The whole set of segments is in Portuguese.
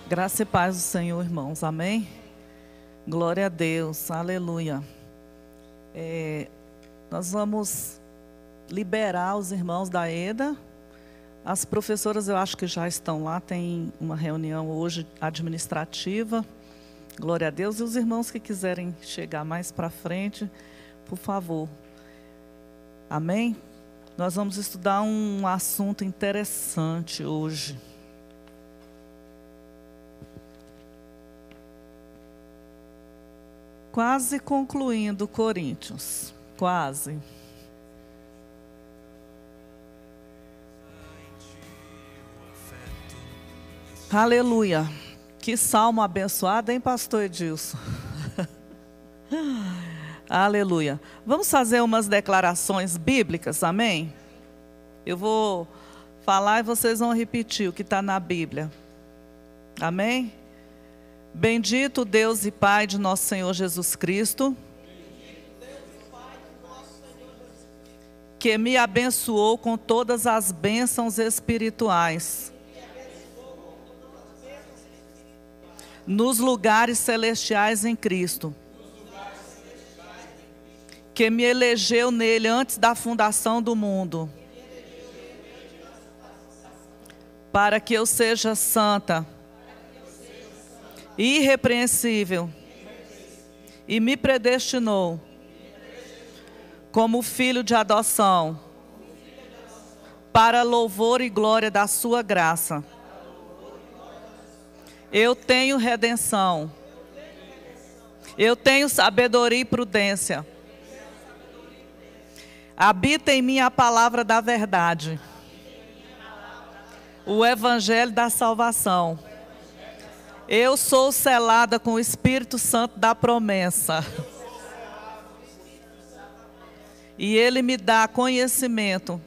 Graça e paz do Senhor, irmãos. Amém? Glória a Deus. Aleluia. Nós vamos liberar os irmãos da EDA. As professoras eu acho que já estão lá. Tem uma reunião hoje administrativa. Glória a Deus. E os irmãos que quiserem chegar mais para frente, por favor. Amém? Nós vamos estudar um assunto interessante hoje. Quase concluindo Coríntios, quase. Aleluia. Que salmo abençoado, hein, pastor Edilson? Aleluia. Vamos fazer umas declarações bíblicas, amém? Eu vou falar e vocês vão repetir o que está na Bíblia. Amém? Bendito Deus e Pai de nosso Senhor Jesus Cristo, que me abençoou com todas as bênçãos espirituais nos lugares celestiais em Cristo, que me elegeu nele antes da fundação do mundo, para que eu seja santa, irrepreensível, e me predestinou como filho de adoção, para louvor e glória da sua graça. Eu tenho redenção, eu tenho sabedoria e prudência. Habita em mim a palavra da verdade, o evangelho da salvação. Eu sou selada com o Espírito Santo da promessa. E Ele me dá conhecimento.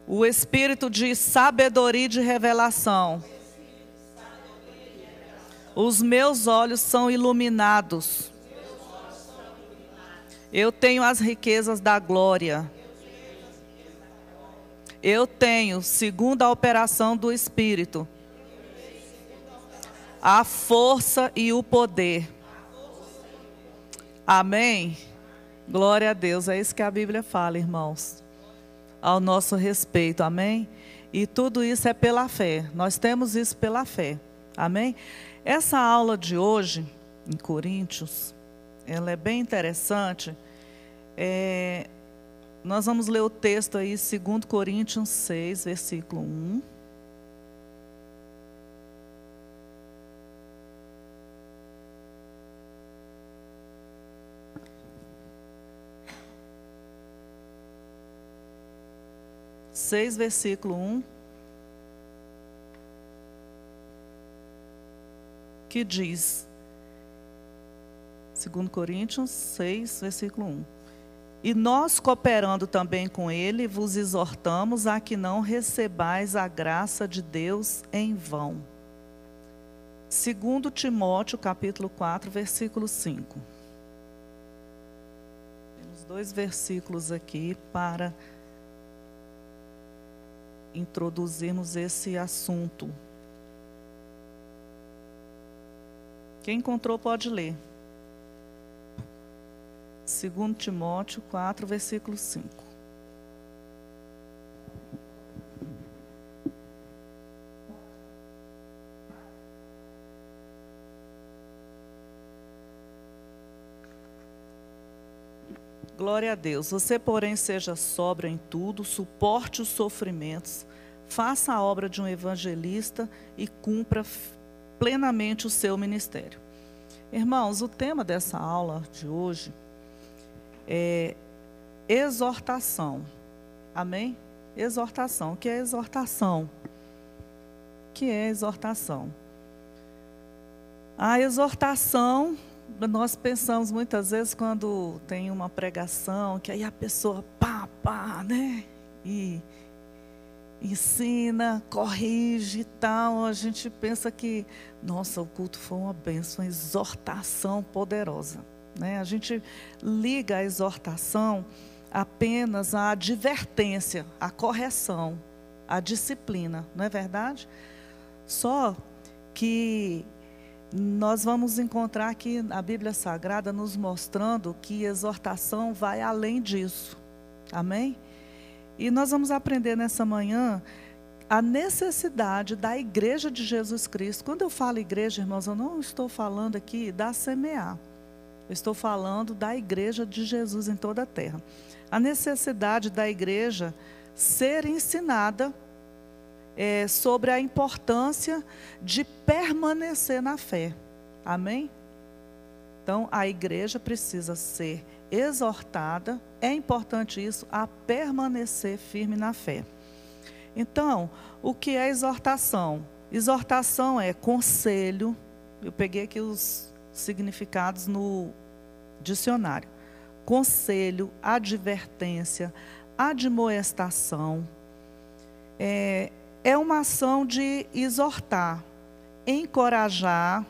O Espírito de sabedoria e de revelação. Os meus olhos são iluminados. Eu tenho as riquezas da glória. Eu tenho, segundo a operação do Espírito, a força e o poder. Amém? Glória a Deus. É isso que a Bíblia fala, irmãos, ao nosso respeito. Amém? E tudo isso é pela fé. Nós temos isso pela fé. Amém? Essa aula de hoje, em Coríntios, ela é bem interessante. Nós vamos ler o texto aí, 2 Coríntios 6, versículo 1. Versículo 1, que diz, 2 Coríntios 6, versículo 1. E nós, cooperando também com ele, vos exortamos a que não recebais a graça de Deus em vão. 2 Timóteo, capítulo 4, versículo 5. Temos 2 versículos aqui para introduzirmos esse assunto. Quem encontrou pode ler. 2 Timóteo 4, versículo 5. Glória a Deus. Você, porém, seja sóbrio em tudo, suporte os sofrimentos, faça a obra de um evangelista e cumpra plenamente o seu ministério. Irmãos, o tema dessa aula de hoje é exortação. Amém? Exortação. O que é exortação? O que é exortação? A exortação, nós pensamos muitas vezes quando tem uma pregação, que aí a pessoa né? E ensina, corrige e tal. A gente pensa que, nossa, o culto foi uma bênção, uma exortação poderosa, né? A gente liga a exortação apenas à advertência, à correção, à disciplina, não é verdade? Só que nós vamos encontrar aqui a Bíblia Sagrada nos mostrando que exortação vai além disso. Amém? E nós vamos aprender nessa manhã a necessidade da igreja de Jesus Cristo. Quando eu falo igreja, irmãos, eu não estou falando aqui da semear. Eu estou falando da igreja de Jesus em toda a terra. A necessidade da igreja ser ensinada sobre a importância de permanecer na fé. Amém? Então, a igreja precisa ser exortada, é importante isso, a permanecer firme na fé. Então, o que é exortação? Exortação é conselho. Eu peguei aqui os significados no dicionário. Conselho, advertência, admoestação. É uma ação de exortar, encorajar,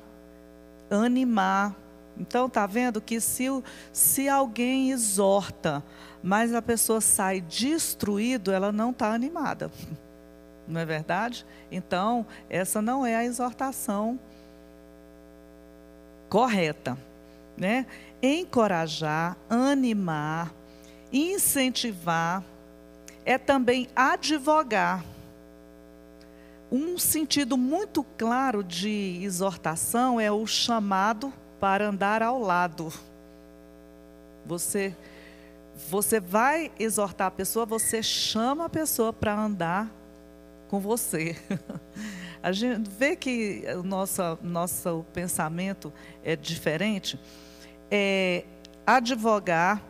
animar. Então, está vendo que se alguém exorta, mas a pessoa sai destruída, ela não está animada. Não é verdade? Então, essa não é a exortação correta, né? Encorajar, animar, incentivar, é também advogar. Um sentido muito claro de exortação é o chamado para andar ao lado. Você vai exortar a pessoa, você chama a pessoa para andar com você. A gente vê que o nosso pensamento é diferente. Advogar,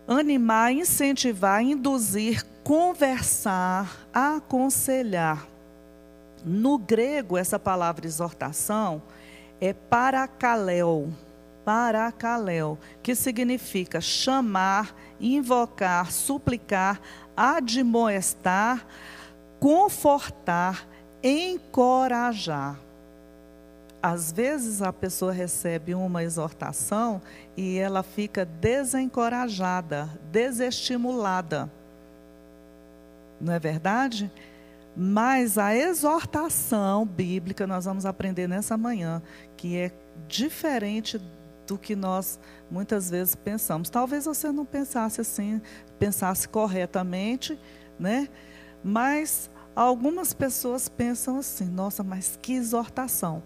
animar, incentivar, induzir, conversar, aconselhar. No grego, essa palavra exortação é parakaleo, que significa chamar, invocar, suplicar, admoestar, confortar, encorajar. Às vezes a pessoa recebe uma exortação e ela fica desencorajada, desestimulada. Não é verdade? Mas a exortação bíblica, nós vamos aprender nessa manhã, que é diferente do que nós muitas vezes pensamos. Talvez você não pensasse assim, pensasse corretamente, né? Mas algumas pessoas pensam assim, nossa, mas que exortação.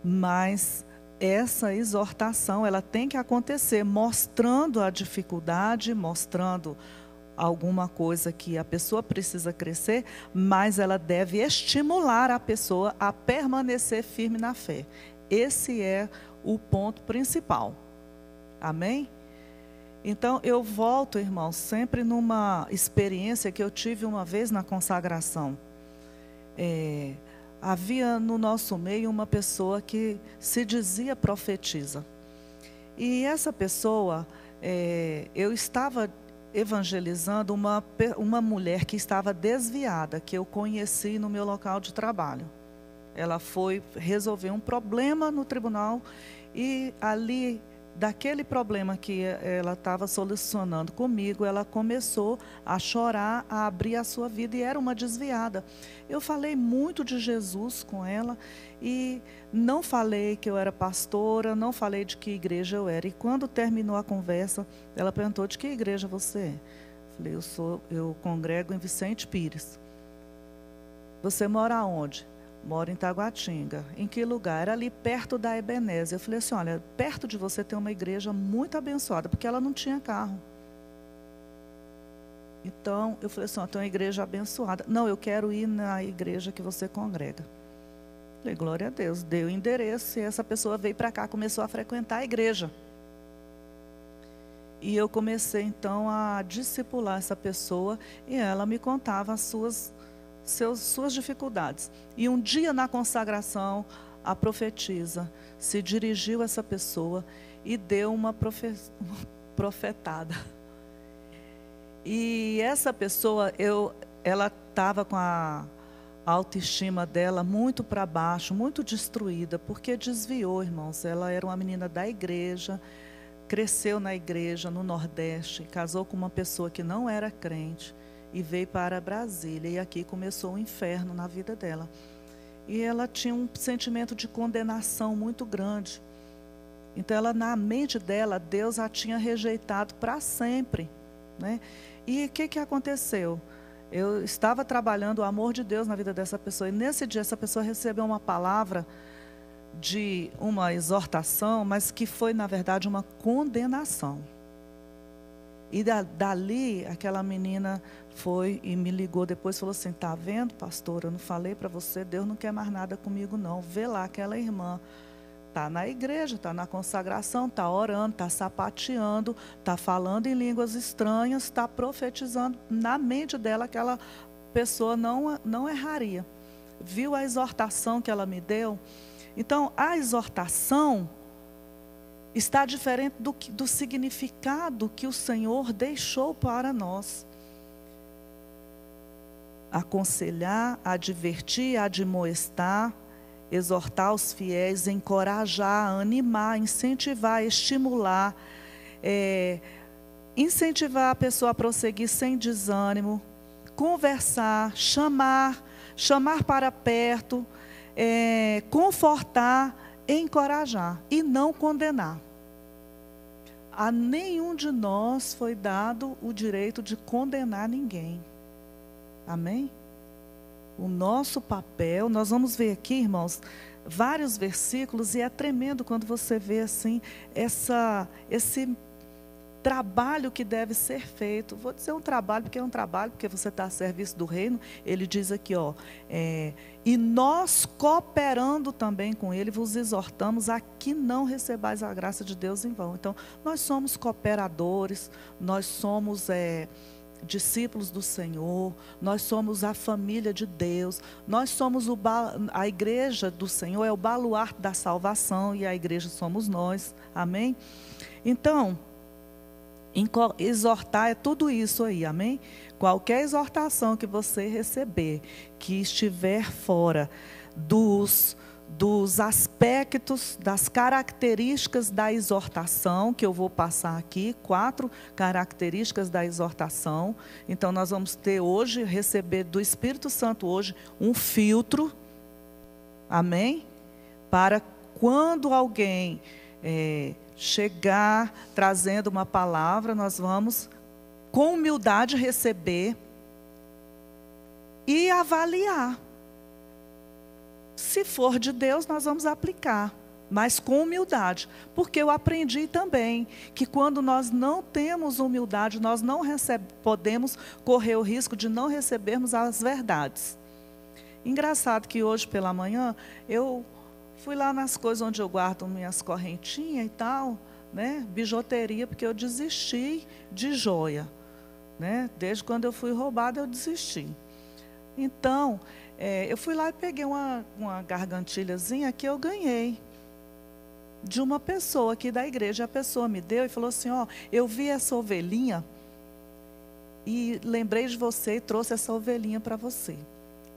Mas essa exortação, ela tem que acontecer mostrando a dificuldade, mostrando alguma coisa que a pessoa precisa crescer, mas ela deve estimular a pessoa a permanecer firme na fé. Esse é o ponto principal. Amém? Então, eu volto, irmãos, sempre numa experiência que eu tive uma vez na consagração. Havia no nosso meio uma pessoa que se dizia profetisa. E essa pessoa, eu estava evangelizando uma mulher que estava desviada, que eu conheci no meu local de trabalho. Ela foi resolver um problema no tribunal e ali, daquele problema que ela estava solucionando comigo, ela começou a chorar, a abrir a sua vida e era uma desviada. Eu falei muito de Jesus com ela e não falei que eu era pastora, não falei de que igreja eu era. E quando terminou a conversa, ela perguntou: de que igreja você é? Falei: eu congrego em Vicente Pires. Você mora onde? Moro em Taguatinga. Em que lugar? Era ali perto da Ebenezer. Eu falei assim: olha, perto de você tem uma igreja muito abençoada, porque ela não tinha carro. Então, eu falei assim: ó, tem uma igreja abençoada. Não, eu quero ir na igreja que você congrega. Falei: glória a Deus. Dei o endereço e essa pessoa veio para cá, começou a frequentar a igreja. E eu comecei, então, a discipular essa pessoa e ela me contava as suas dificuldades. E um dia na consagração, a profetisa se dirigiu a essa pessoa e deu uma profetada. E essa pessoa, ela estava com a autoestima dela muito para baixo, muito destruída, porque desviou, irmãos. Ela era uma menina da igreja, cresceu na igreja no Nordeste, casou com uma pessoa que não era crente. e veio para Brasília. E aqui começou o inferno na vida dela. E ela tinha um sentimento de condenação muito grande. Então, ela, na mente dela, Deus a tinha rejeitado para sempre, né? E o que aconteceu? Eu estava trabalhando o amor de Deus na vida dessa pessoa. E nesse dia, essa pessoa recebeu uma palavra de uma exortação, mas que foi, na verdade, uma condenação. E dali, aquela menina foi e me ligou depois e falou assim: tá vendo, pastor, eu não falei para você, Deus não quer mais nada comigo não. Vê lá aquela irmã, está na igreja, está na consagração, está orando, está sapateando, está falando em línguas estranhas, está profetizando. Na mente dela, aquela pessoa não erraria. Viu a exortação que ela me deu? Então, a exortação está diferente do significado que o Senhor deixou para nós. Aconselhar, advertir, admoestar, exortar os fiéis, encorajar, animar, incentivar, estimular, incentivar a pessoa a prosseguir sem desânimo, conversar, chamar para perto, confortar, encorajar e não condenar. A nenhum de nós foi dado o direito de condenar ninguém. Amém? O nosso papel, nós vamos ver aqui, irmãos, vários versículos, e é tremendo quando você vê assim, esse trabalho que deve ser feito. Vou dizer um trabalho, porque você está a serviço do reino. Ele diz aqui, e nós cooperando também com ele, vos exortamos a que não recebais a graça de Deus em vão. Então, nós somos cooperadores, nós somos discípulos do Senhor, nós somos a família de Deus, nós somos a igreja do Senhor, é o baluarte da salvação, e a igreja somos nós, amém? Então, exortar é tudo isso aí, amém? Qualquer exortação que você receber, que estiver fora dos aspectos, das características da exortação, que eu vou passar aqui, 4 características da exortação. Então, nós vamos ter hoje, receber do Espírito Santo hoje, um filtro, amém? Para quando alguém chegar trazendo uma palavra, nós vamos com humildade receber e avaliar. Se for de Deus, nós vamos aplicar, mas com humildade, porque eu aprendi também que quando nós não temos humildade, nós não podemos correr o risco de não recebermos as verdades. Engraçado que hoje pela manhã, eu fui lá nas coisas onde eu guardo minhas correntinhas e tal, né, bijuteria, porque eu desisti de joia, né, desde quando eu fui roubada eu desisti. Então, eu fui lá e peguei uma gargantilhazinha que eu ganhei de uma pessoa aqui da igreja. A pessoa me deu e falou assim: eu vi essa ovelhinha e lembrei de você e trouxe essa ovelhinha para você.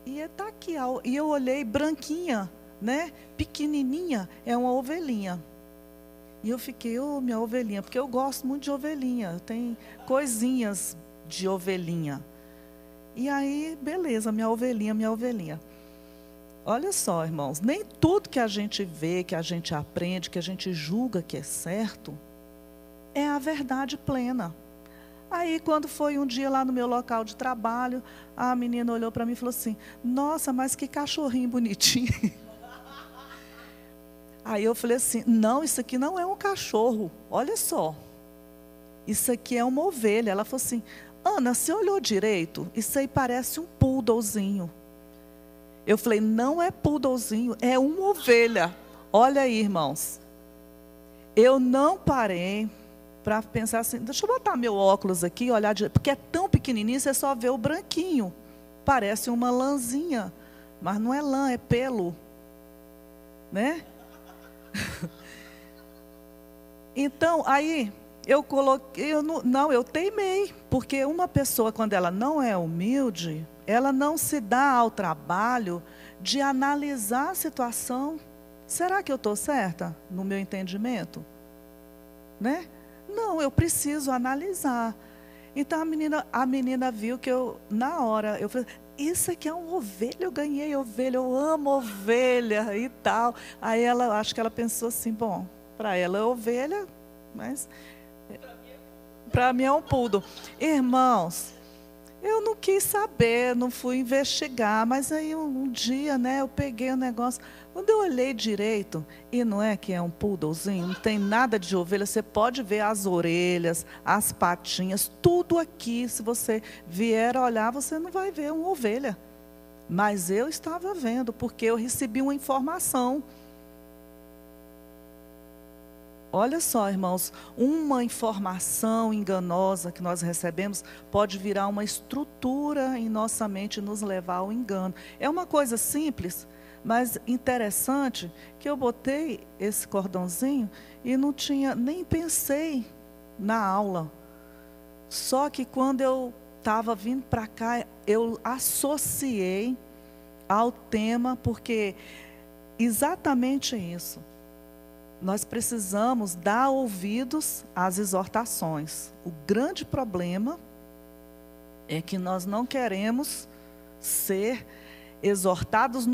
E está aqui, e eu olhei, branquinha, né, pequenininha, é uma ovelhinha. E eu fiquei, minha ovelhinha, porque eu gosto muito de ovelhinha, tem coisinhas de ovelhinha. E aí, beleza, minha ovelhinha. Olha só, irmãos, nem tudo que a gente vê, que a gente aprende, que a gente julga que é certo, é a verdade plena. Aí, quando foi um dia lá no meu local de trabalho, a menina olhou para mim e falou assim: nossa, mas que cachorrinho bonitinho. Aí eu falei assim: não, isso aqui não é um cachorro, olha só. Isso aqui é uma ovelha. Ela falou assim: Ana, você olhou direito? Isso aí parece um poodlezinho. Eu falei: não é poodlezinho, é uma ovelha. Olha aí, irmãos. Eu não parei para pensar assim, deixa eu botar meu óculos aqui e olhar direito, porque é tão pequenininho, você só vê o branquinho. Parece uma lãzinha, mas não é lã, é pelo. Né? Então, aí eu coloquei, eu teimei, porque uma pessoa, quando ela não é humilde, ela não se dá ao trabalho de analisar a situação. Será que eu estou certa no meu entendimento? Né? Não, eu preciso analisar. Então a menina viu que eu, na hora, eu falei, isso aqui é uma ovelha, eu ganhei ovelha, eu amo ovelha e tal. Aí ela, acho que ela pensou assim, bom, para ela é ovelha, mas para mim é um poodle. Irmãos, eu não quis saber, não fui investigar, mas aí um dia, né, eu peguei o negócio. Quando eu olhei direito, e não é que é um poodlezinho, não tem nada de ovelha, você pode ver as orelhas, as patinhas, tudo aqui. Se você vier olhar, você não vai ver uma ovelha. Mas eu estava vendo, porque eu recebi uma informação. Olha só, irmãos, uma informação enganosa que nós recebemos pode virar uma estrutura em nossa mente e nos levar ao engano. É uma coisa simples, mas interessante, que eu botei esse cordãozinho e não tinha, nem pensei na aula. Só que quando eu estava vindo para cá, eu associei ao tema, porque exatamente isso. Nós precisamos dar ouvidos às exortações. O grande problema é que nós não queremos ser exortados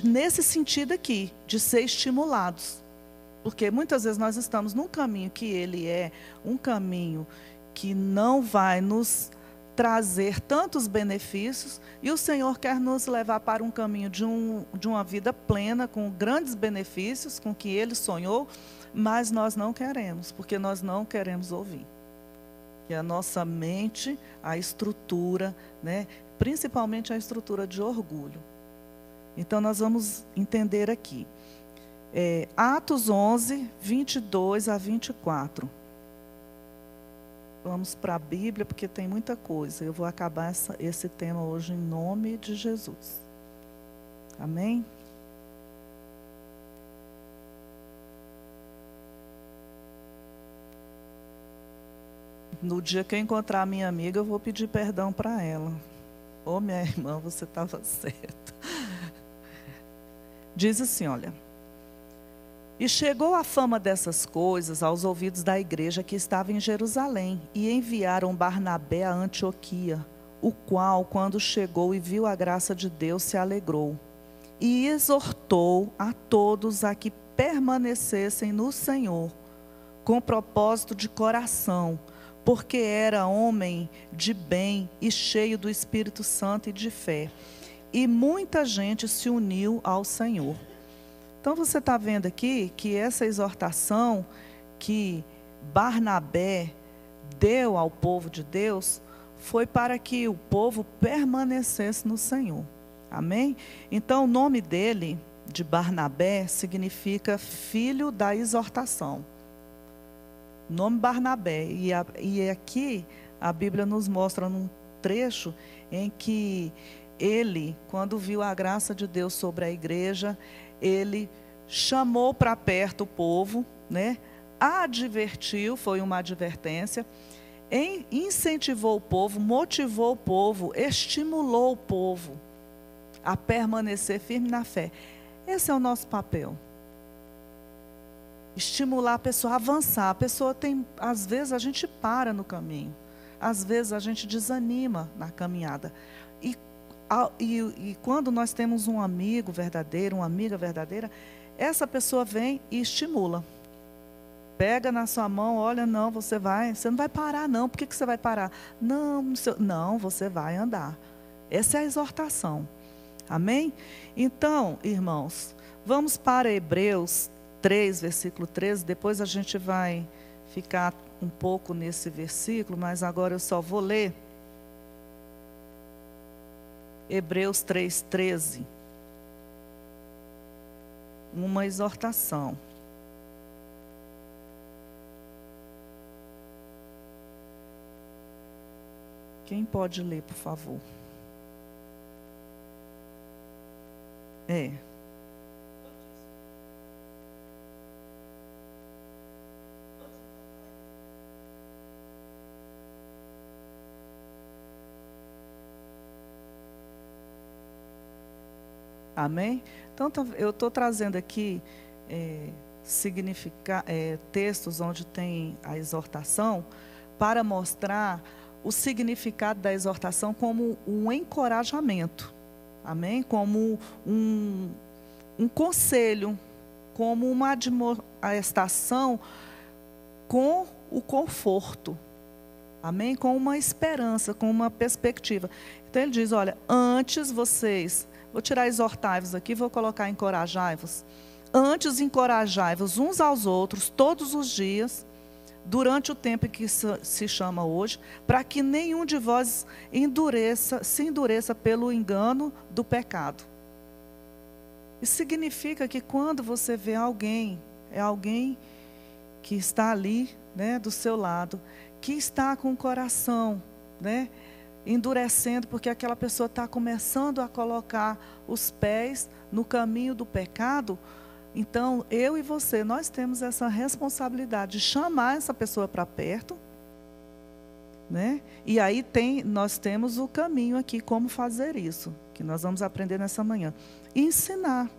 nesse sentido aqui, de ser estimulados. Porque muitas vezes nós estamos num caminho que ele é um caminho que não vai nos trazer tantos benefícios, e o Senhor quer nos levar para um caminho de uma vida plena, com grandes benefícios, com que Ele sonhou, mas nós não queremos, porque nós não queremos ouvir. E a nossa mente, a estrutura, né, principalmente a estrutura de orgulho. Então nós vamos entender aqui. Atos 11, 22 a 24. Vamos para a Bíblia, porque tem muita coisa. Eu vou acabar esse tema hoje em nome de Jesus. Amém? No dia que eu encontrar a minha amiga, eu vou pedir perdão para ela. Ô, minha irmã, você estava certa. Diz assim, olha. E chegou a fama dessas coisas aos ouvidos da igreja que estava em Jerusalém, e enviaram Barnabé a Antioquia, o qual, quando chegou e viu a graça de Deus, se alegrou, e exortou a todos a que permanecessem no Senhor, com propósito de coração, porque era homem de bem e cheio do Espírito Santo e de fé, e muita gente se uniu ao Senhor. Então você está vendo aqui que essa exortação que Barnabé deu ao povo de Deus foi para que o povo permanecesse no Senhor. Amém? Então o nome dele, de Barnabé, significa filho da exortação. O nome Barnabé. E aqui a Bíblia nos mostra num trecho em que ele, quando viu a graça de Deus sobre a igreja, ele chamou para perto o povo, né? Advertiu, foi uma advertência, incentivou o povo, motivou o povo, estimulou o povo a permanecer firme na fé. Esse é o nosso papel. Estimular a pessoa a avançar. A pessoa tem, às vezes a gente para no caminho, às vezes a gente desanima na caminhada. E quando nós temos um amigo verdadeiro, uma amiga verdadeira, essa pessoa vem e estimula. Pega na sua mão, olha, não, você não vai parar não. Por que você vai parar? Não, você vai andar. Essa é a exortação. Amém? Então, irmãos, vamos para Hebreus 3, versículo 13. Depois a gente vai ficar um pouco nesse versículo, mas agora eu só vou ler. Hebreus 3:13, uma exortação. Quem pode ler, por favor? Amém? Então, eu estou trazendo aqui textos onde tem a exortação, para mostrar o significado da exortação como um encorajamento, amém? Como um conselho, como uma admoestação com o conforto, amém? Com uma esperança, com uma perspectiva. Então ele diz, olha, antes vocês, vou tirar exortai-vos aqui, vou colocar encorajai-vos. Antes encorajai-vos uns aos outros todos os dias, durante o tempo que se chama hoje, para que nenhum de vós se endureça pelo engano do pecado. Isso significa que quando você vê alguém, é alguém que está ali, né, do seu lado, que está com o coração, né, endurecendo, porque aquela pessoa está começando a colocar os pés no caminho do pecado. Então, eu e você, nós temos essa responsabilidade de chamar essa pessoa para perto, né? E aí nós temos o caminho aqui, como fazer isso, que nós vamos aprender nessa manhã. E ensinar,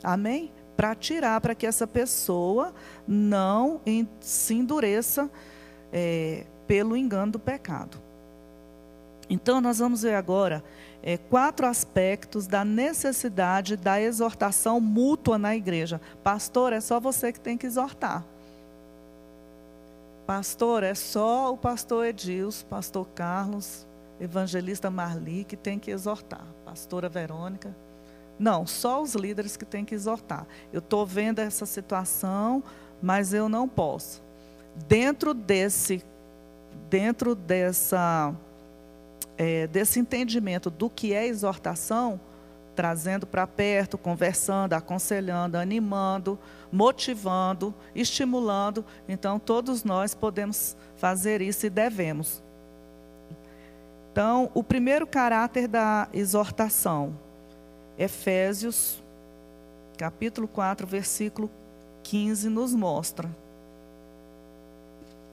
amém? Para tirar, para que essa pessoa não se endureça pelo engano do pecado. Então, nós vamos ver agora 4 aspectos da necessidade da exortação mútua na igreja. Pastor, é só você que tem que exortar. Pastor, é só o pastor Edilson, pastor Carlos, evangelista Marli que tem que exortar. Pastora Verônica. Não, só os líderes que têm que exortar. Eu estou vendo essa situação, mas eu não posso. Dentro desse entendimento do que é exortação, trazendo para perto, conversando, aconselhando, animando, motivando, estimulando. Então, todos nós podemos fazer isso e devemos. Então, o primeiro caráter da exortação, Efésios, capítulo 4, versículo 15, nos mostra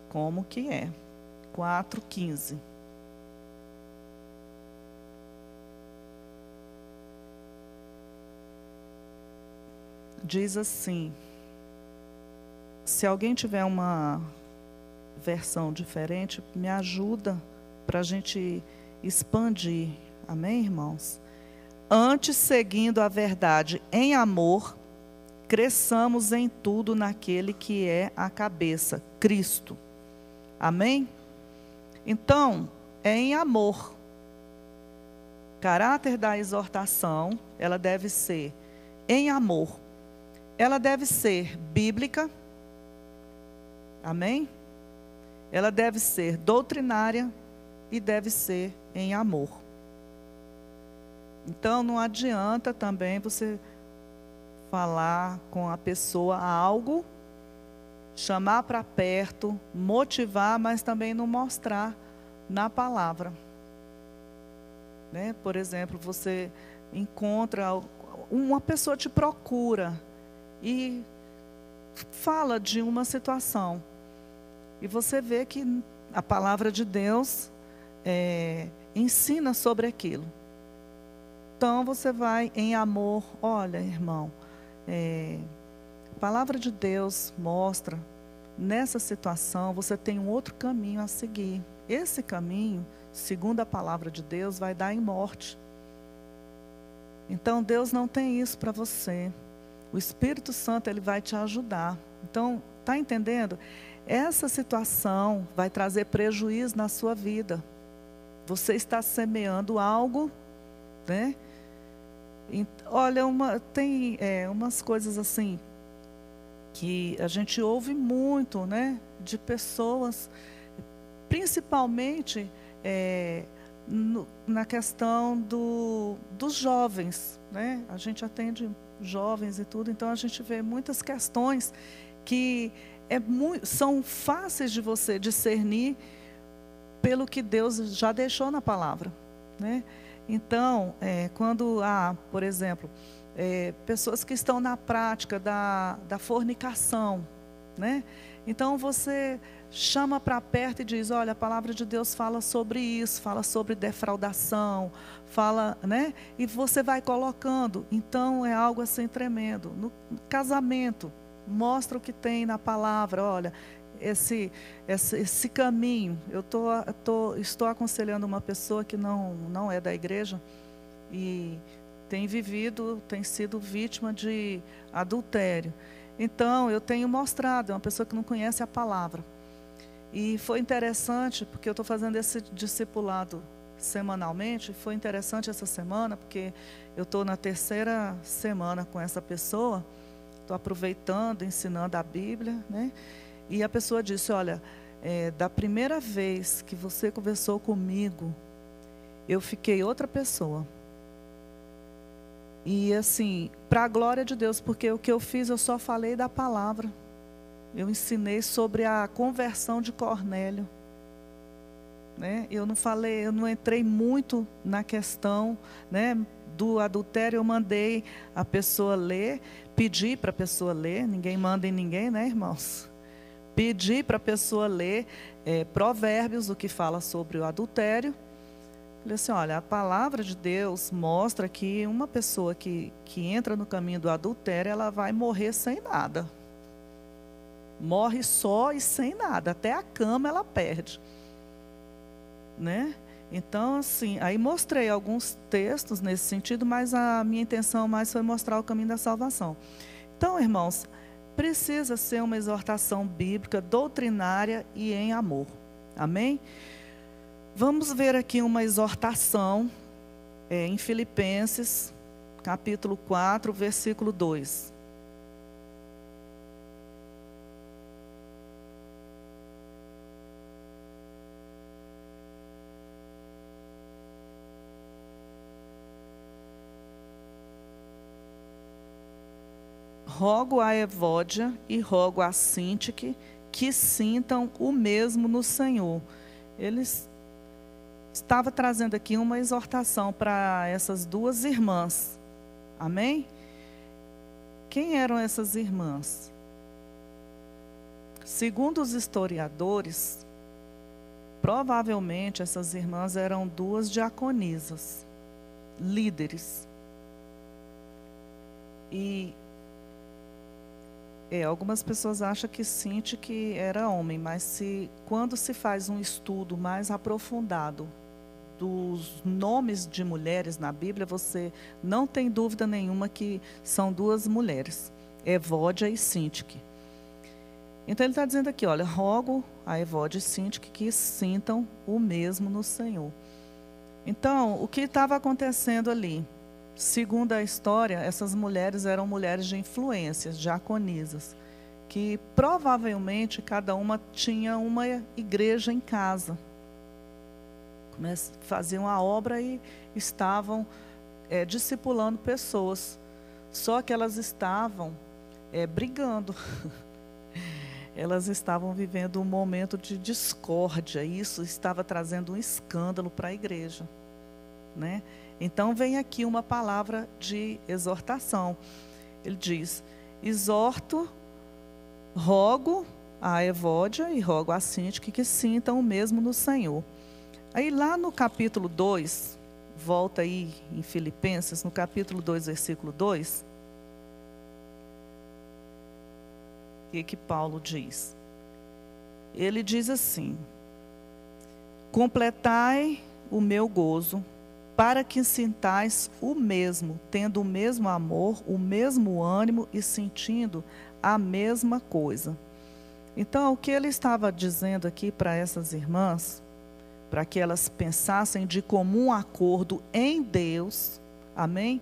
como que é. 4:15. Diz assim, se alguém tiver uma versão diferente, me ajuda para a gente expandir, amém, irmãos? Antes, seguindo a verdade em amor, cresçamos em tudo naquele que é a cabeça, Cristo, amém? Então, é em amor. Caráter da exortação, ela deve ser em amor. Ela deve ser bíblica, amém? Ela deve ser doutrinária e deve ser em amor. Então, não adianta também você falar com a pessoa algo, chamar para perto, motivar, mas também não mostrar na palavra. Né? Por exemplo, você encontra, uma pessoa te procura e fala de uma situação. E você vê que a palavra de Deus ensina sobre aquilo. Então você vai em amor, olha, irmão, a palavra de Deus mostra, nessa situação você tem um outro caminho a seguir. Esse caminho, segundo a palavra de Deus, vai dar em morte. Então Deus não tem isso para você. O Espírito Santo, ele vai te ajudar. Então, está entendendo? Essa situação vai trazer prejuízo na sua vida. Você está semeando algo, né? Olha, tem umas coisas assim, que a gente ouve muito, né? De pessoas, principalmente na questão dos jovens, né? A gente atende jovens e tudo, então a gente vê muitas questões que são fáceis de você discernir pelo que Deus já deixou na palavra, né? Então, quando há, por exemplo, pessoas que estão na prática da fornicação, né? Então você chama para perto e diz, olha, a palavra de Deus fala sobre isso, fala sobre defraudação, fala, né? E você vai colocando. Então é algo assim tremendo. No casamento, mostra o que tem na palavra, olha, esse caminho. Eu estou aconselhando uma pessoa que não é da igreja e tem sido vítima de adultério. Então, eu tenho mostrado, é uma pessoa que não conhece a palavra. E foi interessante, porque eu estou fazendo esse discipulado semanalmente. Foi interessante essa semana, porque eu estou na 3ª semana com essa pessoa. Estou aproveitando, ensinando a Bíblia, né? E a pessoa disse, olha, da primeira vez que você conversou comigo, eu fiquei outra pessoa. E assim, para a glória de Deus, porque o que eu fiz, eu só falei da palavra. Eu ensinei sobre a conversão de Cornélio, né? Eu não entrei muito na questão, né, do adultério. Eu mandei a pessoa ler, pedi para a pessoa ler, ninguém manda em ninguém, né, irmãos? Pedi para a pessoa ler Provérbios, o que fala sobre o adultério. Falei assim, olha, a palavra de Deus mostra que uma pessoa que entra no caminho do adultério, ela vai morrer sem nada. Morre só e sem nada, até a cama ela perde, né? Então, assim, aí mostrei alguns textos nesse sentido, mas a minha intenção mais foi mostrar o caminho da salvação. Então, irmãos, precisa ser uma exortação bíblica, doutrinária e em amor. Amém? Vamos ver aqui uma exortação em Filipenses, capítulo 4, versículo 2. Rogo a Evódia e rogo a Sintique que sintam o mesmo no Senhor. Eles estava trazendo aqui uma exortação para essas duas irmãs. Amém? Quem eram essas irmãs? Segundo os historiadores, provavelmente essas irmãs eram duas diaconisas, líderes. E algumas pessoas acham que Sintique era homem, mas quando se faz um estudo mais aprofundado dos nomes de mulheres na Bíblia, você não tem dúvida nenhuma que são duas mulheres, Evódia e Sintique. Então ele está dizendo aqui, olha, rogo a Evódia e Sintique que sintam o mesmo no Senhor. Então, o que estava acontecendo ali? Segundo a história, essas mulheres eram mulheres de influências, diaconisas, que provavelmente cada uma tinha uma igreja em casa. Faziam a obra e estavam discipulando pessoas. Só que elas estavam brigando. Elas estavam vivendo um momento de discórdia. E isso estava trazendo um escândalo para a igreja, né? Então vem aqui uma palavra de exortação. Ele diz, exorto, rogo a Evódia e rogo a Sintique que sintam o mesmo no Senhor. Aí lá no capítulo 2, volta aí em Filipenses, no capítulo 2, versículo 2, o que Paulo diz? Ele diz assim, completai o meu gozo, para que sintais o mesmo, tendo o mesmo amor, o mesmo ânimo e sentindo a mesma coisa. Então, o que ele estava dizendo aqui para essas irmãs, para que elas pensassem de comum acordo em Deus, amém?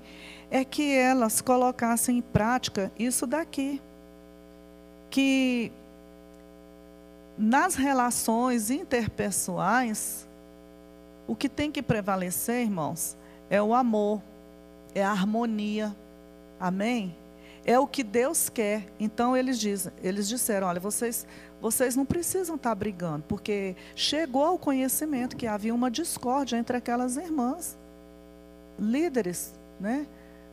É que elas colocassem em prática isso daqui. Que nas relações interpessoais, o que tem que prevalecer, irmãos, é o amor, é a harmonia, amém? É o que Deus quer. Então eles disseram, olha, vocês não precisam estar brigando, porque chegou ao conhecimento que havia uma discórdia entre aquelas irmãs, líderes, né?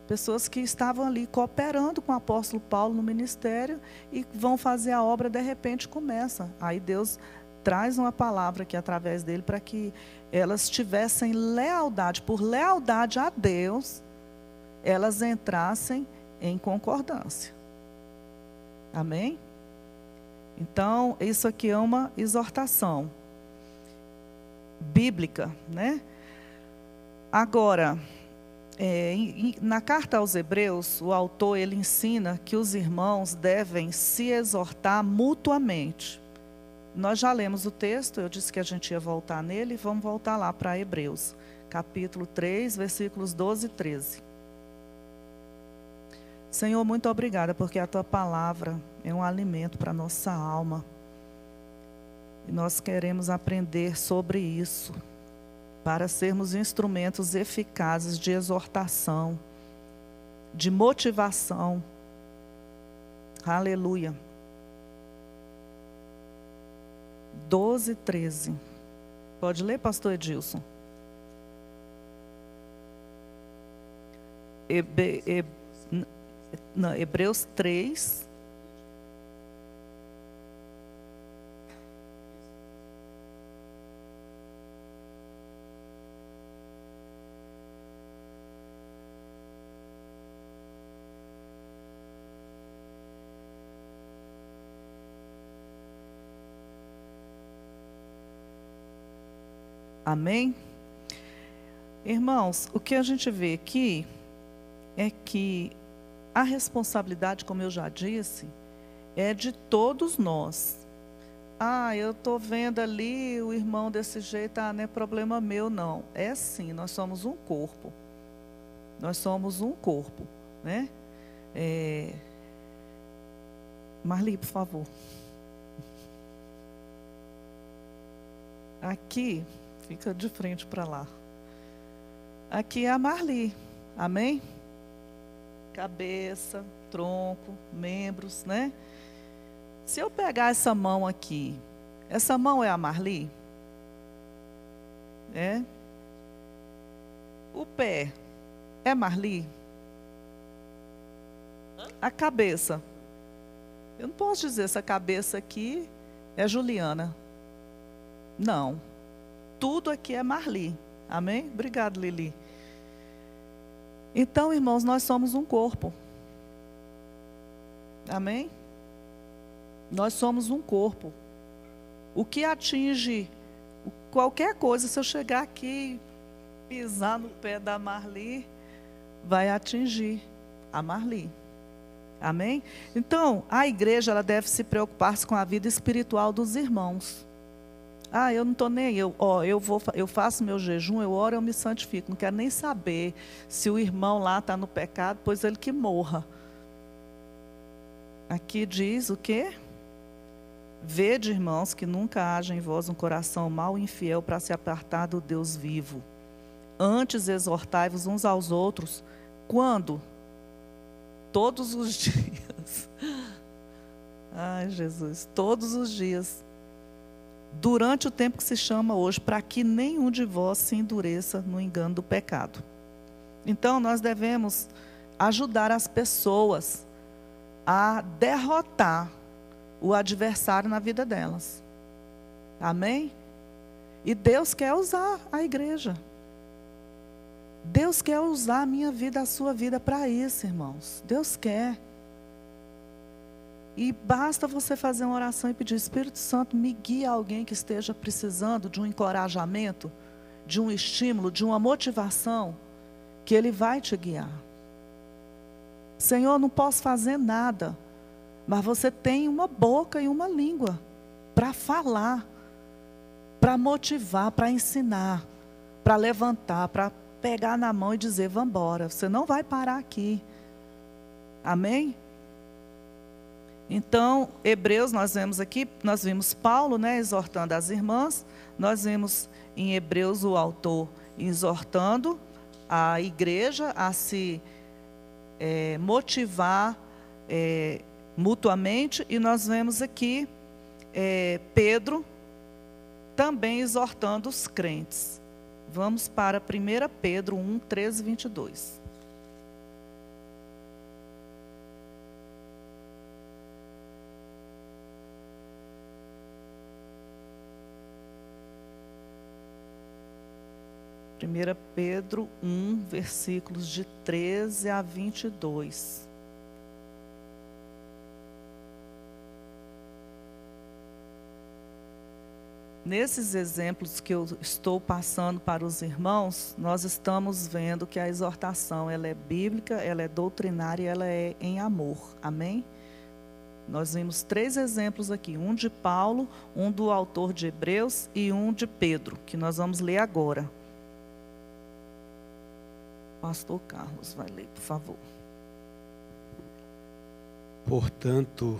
Pessoas que estavam ali cooperando com o apóstolo Paulo no ministério e vão fazer a obra, de repente começa. Aí Deus traz uma palavra aqui através dele para que elas tivessem lealdade, por lealdade a Deus, elas entrassem em concordância. Amém? Então, isso aqui é uma exortação bíblica, né? Agora, na carta aos Hebreus, o autor ele ensina que os irmãos devem se exortar mutuamente. Nós já lemos o texto, eu disse que a gente ia voltar nele, vamos voltar lá para Hebreus, capítulo 3, versículos 12 e 13. Senhor, muito obrigada, porque a Tua palavra é um alimento para a nossa alma. E nós queremos aprender sobre isso, para sermos instrumentos eficazes de exortação, de motivação. Aleluia. 12, 13. Pode ler, pastor Edilson? Hebreus 3. Amém? Irmãos, o que a gente vê aqui é que a responsabilidade, como eu já disse, é de todos nós. Ah, eu estou vendo ali o irmão desse jeito, não é problema meu, não. É sim, nós somos um corpo. Nós somos um corpo, né? Marli, por favor. Aqui, fica de frente para lá. Aqui é a Marli, amém? Cabeça, tronco, membros, né? Se eu pegar essa mão aqui, essa mão é a Marli? É? O pé é Marli? A cabeça? Eu não posso dizer essa cabeça aqui é Juliana. Não. Tudo aqui é Marli. Amém? Obrigado, Lili. Então, irmãos, nós somos um corpo. Amém? Nós somos um corpo. O que atinge qualquer coisa, se eu chegar aqui e pisar no pé da Marli, vai atingir a Marli. Amém? Então, a igreja ela deve se preocupar com a vida espiritual dos irmãos. Ah, eu não estou nem aí, eu faço meu jejum, eu oro, eu me santifico. Não quero nem saber se o irmão lá está no pecado, pois ele que morra. Aqui diz o quê? Vede, irmãos, que nunca haja em vós um coração mau e infiel para se apartar do Deus vivo. Antes exortai-vos uns aos outros, quando? Todos os dias. Ai, Jesus, todos os dias. Durante o tempo que se chama hoje, para que nenhum de vós se endureça no engano do pecado. Então, nós devemos ajudar as pessoas a derrotar o adversário na vida delas. Amém? E Deus quer usar a igreja. Deus quer usar a minha vida, a sua vida para isso, irmãos. Deus quer. E basta você fazer uma oração e pedir: Espírito Santo, me guia alguém que esteja precisando de um encorajamento, de um estímulo, de uma motivação, que Ele vai te guiar. Senhor, não posso fazer nada, mas você tem uma boca e uma língua para falar, para motivar, para ensinar, para levantar, para pegar na mão e dizer: vamos embora, você não vai parar aqui. Amém? Então, Hebreus, nós vimos Paulo, né, exortando as irmãs. Nós vimos em Hebreus o autor exortando a igreja a se motivar mutuamente. E nós vemos aqui Pedro também exortando os crentes. Vamos para 1 Pedro 1, 13 e 22. Primeira Pedro 1, versículos de 13 a 22. Nesses exemplos que eu estou passando para os irmãos, nós estamos vendo que a exortação ela é bíblica, ela é doutrinária e ela é em amor. Amém? Nós vimos 3 exemplos aqui, um de Paulo, um do autor de Hebreus e um de Pedro, que nós vamos ler agora. Pastor Carlos vai ler, por favor. Portanto,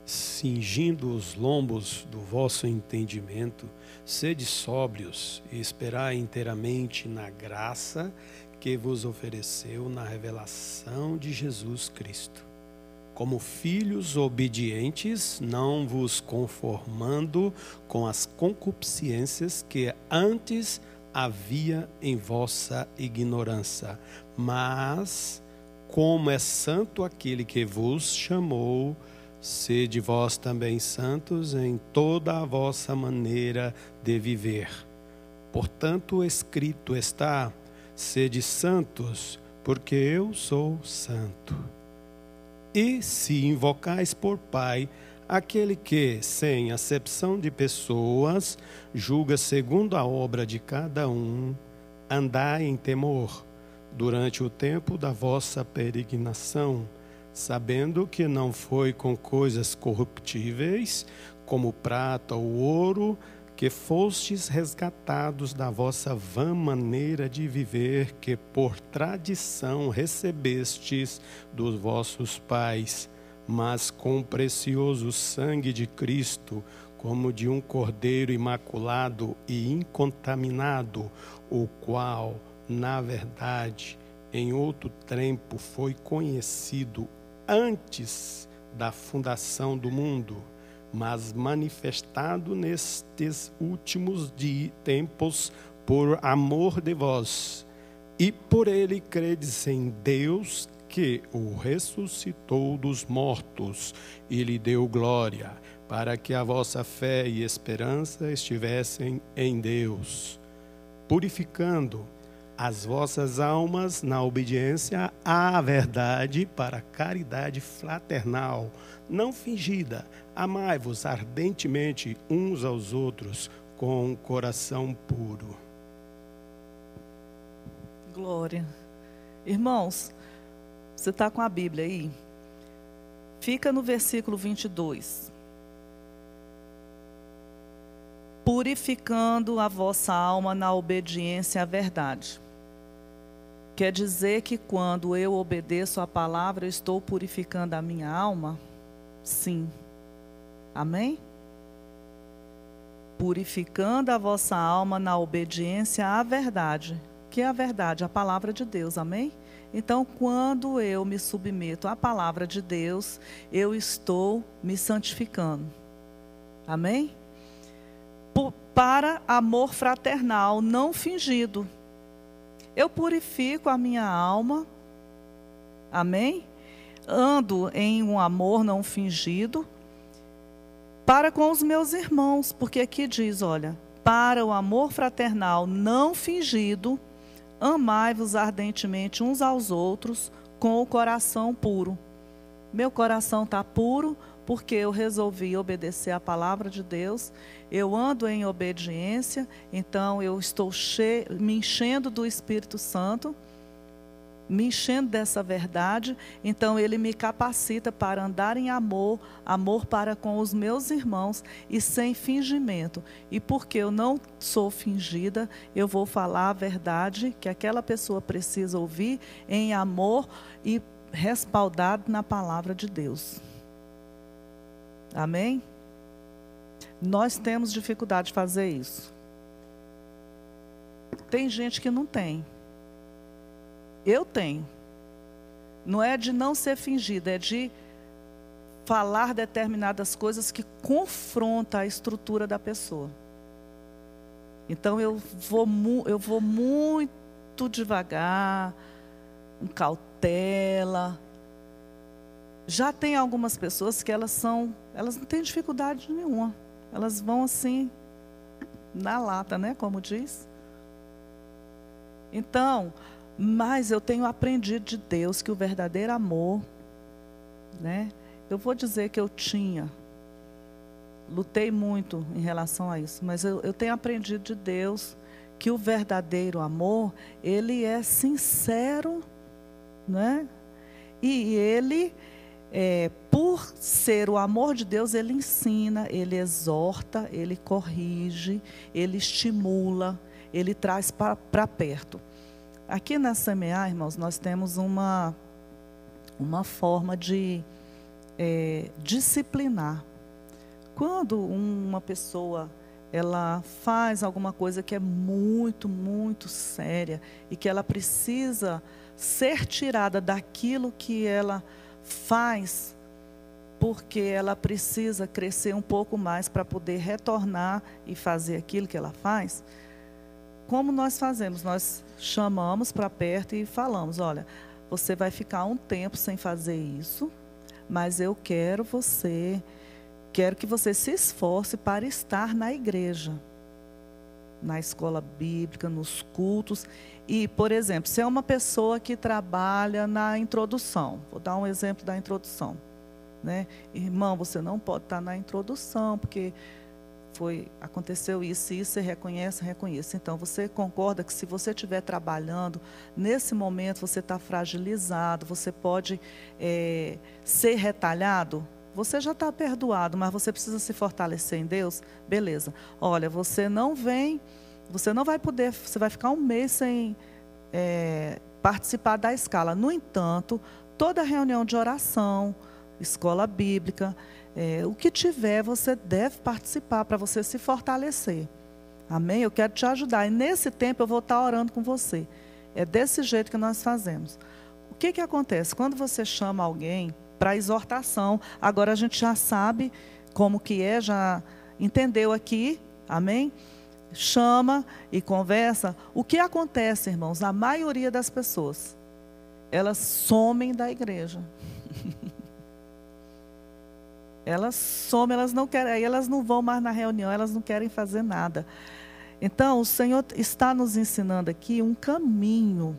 cingindo os lombos do vosso entendimento, sede sóbrios e esperai inteiramente na graça que vos ofereceu na revelação de Jesus Cristo. Como filhos obedientes, não vos conformando com as concupiscências que antes havia em vossa ignorância, mas, como é santo aquele que vos chamou, sede vós também santos em toda a vossa maneira de viver. Portanto, escrito está: sede santos, porque eu sou santo. E se invocais por Pai aquele que, sem acepção de pessoas, julga segundo a obra de cada um, andai em temor durante o tempo da vossa peregrinação, sabendo que não foi com coisas corruptíveis, como prata ou ouro, que fostes resgatados da vossa vã maneira de viver, que por tradição recebestes dos vossos pais, mas com o precioso sangue de Cristo, como de um cordeiro imaculado e incontaminado, o qual, na verdade, em outro tempo foi conhecido antes da fundação do mundo, mas manifestado nestes últimos tempos por amor de vós, e por ele credes em Deus, que o ressuscitou dos mortos e lhe deu glória, para que a vossa fé e esperança estivessem em Deus, purificando as vossas almas na obediência à verdade para a caridade fraternal, não fingida. Amai-vos ardentemente uns aos outros com um coração puro. Glória. Irmãos, você está com a Bíblia aí? Fica no versículo 22. Purificando a vossa alma na obediência à verdade. Quer dizer que quando eu obedeço a palavra, eu estou purificando a minha alma? Sim. Amém? Purificando a vossa alma na obediência à verdade. Que é a verdade? A palavra de Deus. Amém? Então, quando eu me submeto à palavra de Deus, eu estou me santificando. Amém? Para amor fraternal, não fingido. Eu purifico a minha alma, amém? Ando em um amor não fingido, para com os meus irmãos, porque aqui diz, olha, para o amor fraternal não fingido, amai-vos ardentemente uns aos outros, com o coração puro. Meu coração está puro, porque eu resolvi obedecer a palavra de Deus, eu ando em obediência, então eu estou me enchendo do Espírito Santo, me enchendo dessa verdade, então ele me capacita para andar em amor, amor para com os meus irmãos e sem fingimento. E porque eu não sou fingida, eu vou falar a verdade que aquela pessoa precisa ouvir em amor e respaldado na palavra de Deus. Amém? Nós temos dificuldade de fazer isso. Tem gente que não tem. Eu tenho. Não é de não ser fingida, é de falar determinadas coisas que confrontam a estrutura da pessoa. Então eu vou muito devagar, com cautela. Já tem algumas pessoas que elas não têm dificuldade nenhuma. Elas vão assim, na lata, né? Como diz. Então, mas eu tenho aprendido de Deus que o verdadeiro amor, né? Eu vou dizer que eu tinha. lutei muito em relação a isso, mas eu tenho aprendido de Deus que o verdadeiro amor, ele é sincero, né? E ele, por ser o amor de Deus, ele ensina, ele exorta, ele corrige, ele estimula, ele traz para perto. Aqui na Semear, irmãos, nós temos uma forma de disciplinar. Quando uma pessoa ela faz alguma coisa que é muito, muito séria e que ela precisa ser tirada daquilo que ela faz, porque ela precisa crescer um pouco mais para poder retornar e fazer aquilo que ela faz, como nós fazemos? Nós chamamos para perto e falamos: olha, você vai ficar um tempo sem fazer isso, mas eu quero que você se esforce para estar na igreja, na escola bíblica, nos cultos. E, por exemplo, se é uma pessoa que trabalha na introdução, vou dar um exemplo da introdução, né? Irmão, você não pode estar na introdução, porque aconteceu isso e isso, você reconhece. Então, você concorda que se você estiver trabalhando, nesse momento você está fragilizado, você pode ser retalhado? Você já está perdoado, mas você precisa se fortalecer em Deus? Beleza. Olha, você não vai poder, você vai ficar um mês sem participar da escala. No entanto, toda reunião de oração, escola bíblica, o que tiver, você deve participar para você se fortalecer. Amém? Eu quero te ajudar. E nesse tempo eu vou estar orando com você. É desse jeito que nós fazemos. O que acontece? Quando você chama alguém para exortação, agora a gente já sabe como que é, já entendeu aqui, amém? Chama e conversa. O que acontece, irmãos? A maioria das pessoas, elas somem da igreja. Elas somem, elas não querem, aí elas não vão mais na reunião, elas não querem fazer nada. Então, o Senhor está nos ensinando aqui um caminho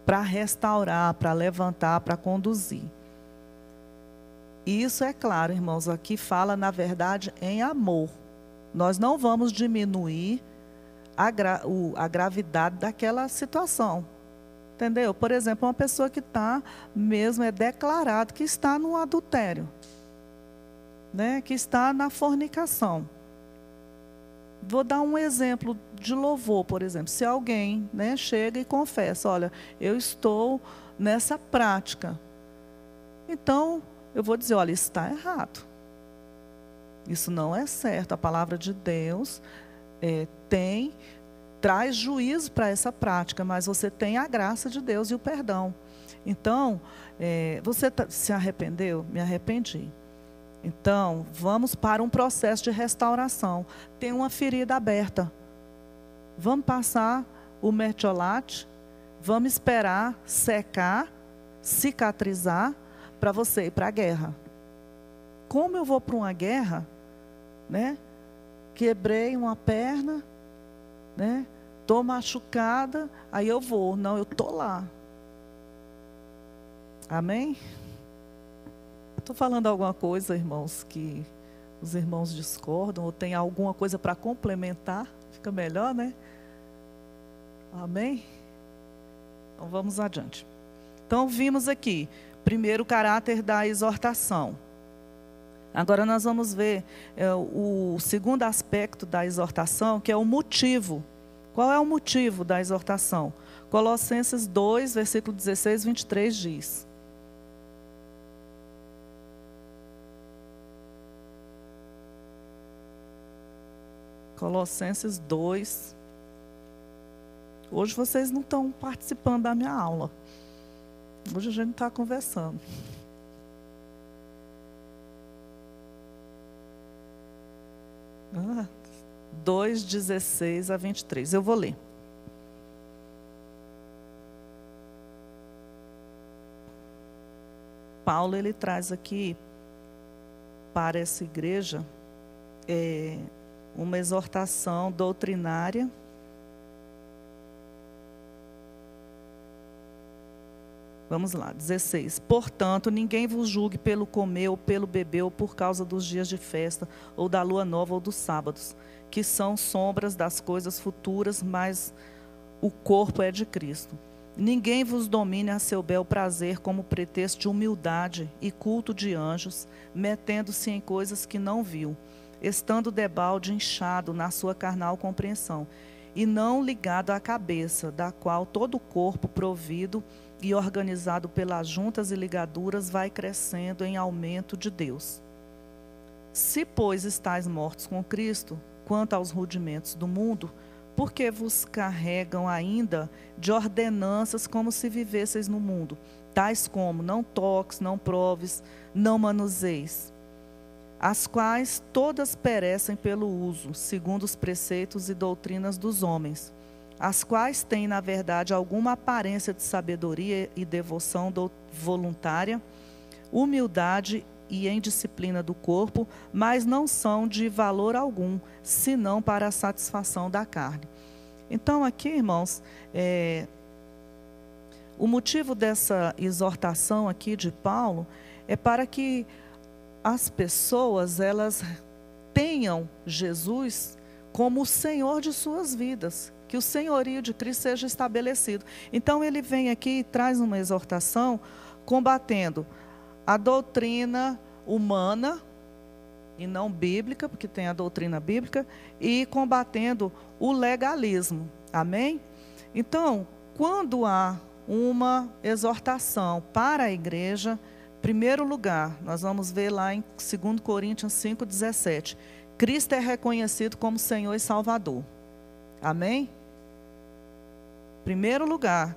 para restaurar, para levantar, para conduzir. E isso é claro, irmãos, aqui fala, na verdade, em amor. Nós não vamos diminuir a gravidade daquela situação. Entendeu? Por exemplo, uma pessoa que está, mesmo declarado que está no adultério, né, que está na fornicação. Vou dar um exemplo de louvor, por exemplo. Se alguém, né, chega e confessa: olha, eu estou nessa prática. Então, eu vou dizer: olha, isso está errado. Isso não é certo. A palavra de Deus traz juízo para essa prática, mas você tem a graça de Deus e o perdão. Então, você se arrependeu? Me arrependi. Então, vamos para um processo de restauração. Tem uma ferida aberta. Vamos passar o mertiolate, vamos esperar secar, cicatrizar, para você ir para a guerra. Como eu vou para uma guerra, né? Quebrei uma perna, né? Estou machucada, aí eu vou. Não, eu estou lá. Amém? Estou falando alguma coisa, irmãos, que os irmãos discordam, ou tem alguma coisa para complementar? Fica melhor, né? Amém? Então vamos adiante. Então vimos aqui, primeiro, o caráter da exortação. Agora nós vamos ver o segundo aspecto da exortação, que é o motivo. Qual é o motivo da exortação? Colossenses 2, versículo 16, 23 diz: Colossenses 2. Hoje vocês não estão participando da minha aula. Hoje a gente está conversando. Ah, 2, 16 a 23. Eu vou ler. Paulo, ele traz aqui para essa igreja uma exortação doutrinária. Vamos lá, 16. Portanto, ninguém vos julgue pelo comer ou pelo beber, ou por causa dos dias de festa, ou da lua nova ou dos sábados, que são sombras das coisas futuras, mas o corpo é de Cristo. Ninguém vos domine a seu bel prazer como pretexto de humildade e culto de anjos, metendo-se em coisas que não viu, estando debalde inchado na sua carnal compreensão, e não ligado à cabeça, da qual todo o corpo provido e organizado pelas juntas e ligaduras vai crescendo em aumento de Deus. Se, pois, estáis mortos com Cristo, quanto aos rudimentos do mundo, porque vos carregam ainda de ordenanças como se vivesseis no mundo, tais como não toques, não proves, não manuseis, as quais todas perecem pelo uso, segundo os preceitos e doutrinas dos homens, as quais têm, na verdade, alguma aparência de sabedoria e devoção voluntária, humildade e em disciplina do corpo, mas não são de valor algum, senão para a satisfação da carne. Então, aqui, irmãos, o motivo dessa exortação aqui de Paulo é para que as pessoas, elas tenham Jesus como o Senhor de suas vidas, que o senhorio de Cristo seja estabelecido. Então, ele vem aqui e traz uma exortação combatendo a doutrina humana e não bíblica, porque tem a doutrina bíblica, e combatendo o legalismo. Amém? Então, quando há uma exortação para a igreja, em primeiro lugar, nós vamos ver lá em 2 Coríntios 5,17. Cristo é reconhecido como Senhor e Salvador. Amém? Em primeiro lugar,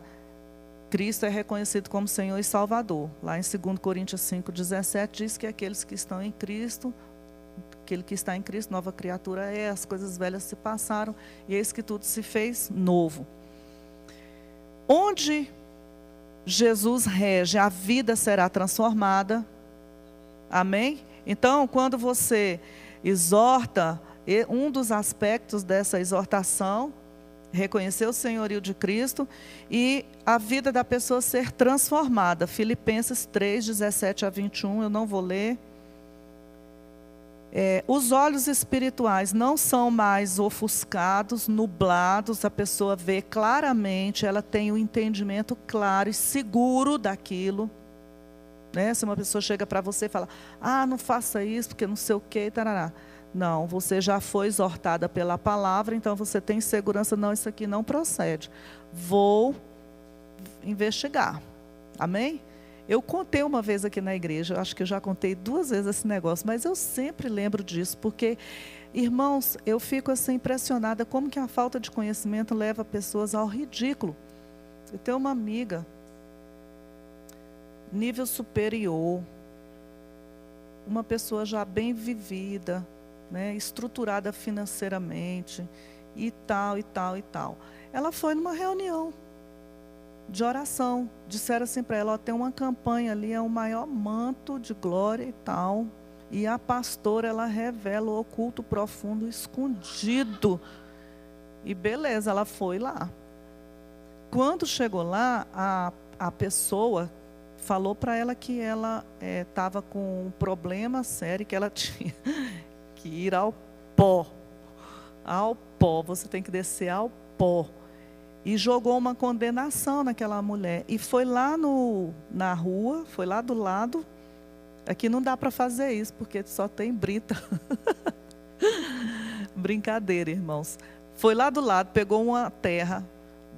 Cristo é reconhecido como Senhor e Salvador. Lá em 2 Coríntios 5,17 diz que aqueles que estão em Cristo, aquele que está em Cristo, nova criatura é, as coisas velhas se passaram, e eis que tudo se fez novo. Onde Jesus rege, a vida será transformada. Amém? Então, quando você exorta, um dos aspectos dessa exortação, reconhecer o senhorio de Cristo e a vida da pessoa ser transformada. Filipenses 3, 17 a 21, eu não vou ler. Os olhos espirituais não são mais ofuscados, nublados, a pessoa vê claramente, ela tem um entendimento claro e seguro daquilo. Né? Se uma pessoa chega para você e fala, não faça isso, porque não sei o que, tarará. Não, você já foi exortada pela palavra, então você tem segurança, não, isso aqui não procede. Vou investigar. Amém? Eu contei uma vez aqui na igreja, acho que eu já contei 2 vezes esse negócio, mas eu sempre lembro disso, porque, irmãos, eu fico assim impressionada como que a falta de conhecimento leva pessoas ao ridículo. Eu tenho uma amiga, nível superior, uma pessoa já bem vivida, né, estruturada financeiramente, e tal, e tal, e tal. Ela foi numa reunião de oração, disseram assim para ela, tem uma campanha ali, é o maior manto de glória e tal, e a pastora, ela revela o oculto profundo, escondido, e beleza, ela foi lá. Quando chegou lá, a pessoa falou para ela que ela estava com um problema sério, que ela tinha que ir ao pó, você tem que descer ao pó. E jogou uma condenação naquela mulher. E foi lá na rua, foi lá do lado. Aqui não dá para fazer isso, porque só tem brita. Brincadeira, irmãos. Foi lá do lado, pegou uma terra,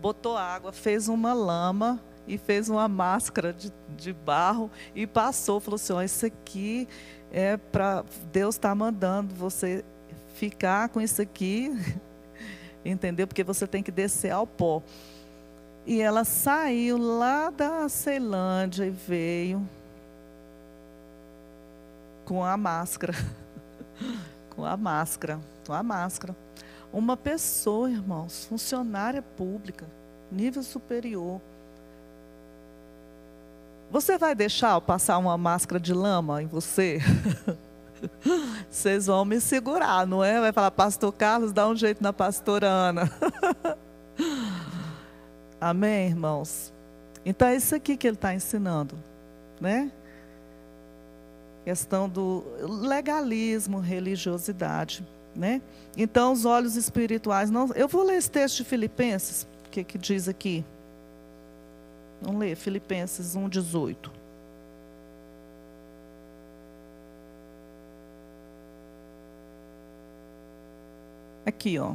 botou água, fez uma lama e fez uma máscara de barro e passou. Falou assim, isso aqui é para... Deus está mandando você ficar com isso aqui... Entendeu? Porque você tem que descer ao pó. E ela saiu lá da Ceilândia e veio com a máscara. Com a máscara. Uma pessoa, irmãos, funcionária pública, nível superior. Você vai deixar eu passar uma máscara de lama em você? Vocês vão me segurar, não é? Vai falar, pastor Carlos, dá um jeito na pastora Ana. Amém, irmãos? Então é isso aqui que ele está ensinando, né? Questão do legalismo, religiosidade, né? Então os olhos espirituais não... Eu vou ler esse texto de Filipenses, o que diz aqui? Vamos ler, Filipenses 1:18. Aqui, ó.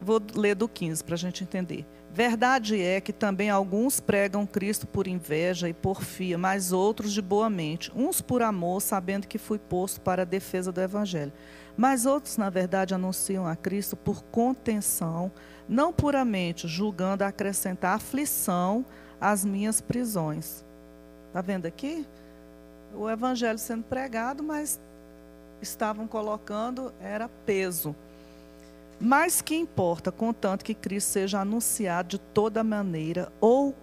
Vou ler do 15 para a gente entender. Verdade é que também alguns pregam Cristo por inveja e porfia, mas outros de boa mente. Uns por amor, sabendo que fui posto para a defesa do Evangelho. Mas outros, na verdade, anunciam a Cristo por contenção, não puramente, julgando acrescentar aflição às minhas prisões. Está vendo aqui? O Evangelho sendo pregado, mas estavam colocando, era peso. Mas que importa, contanto que Cristo seja anunciado de toda maneira, ou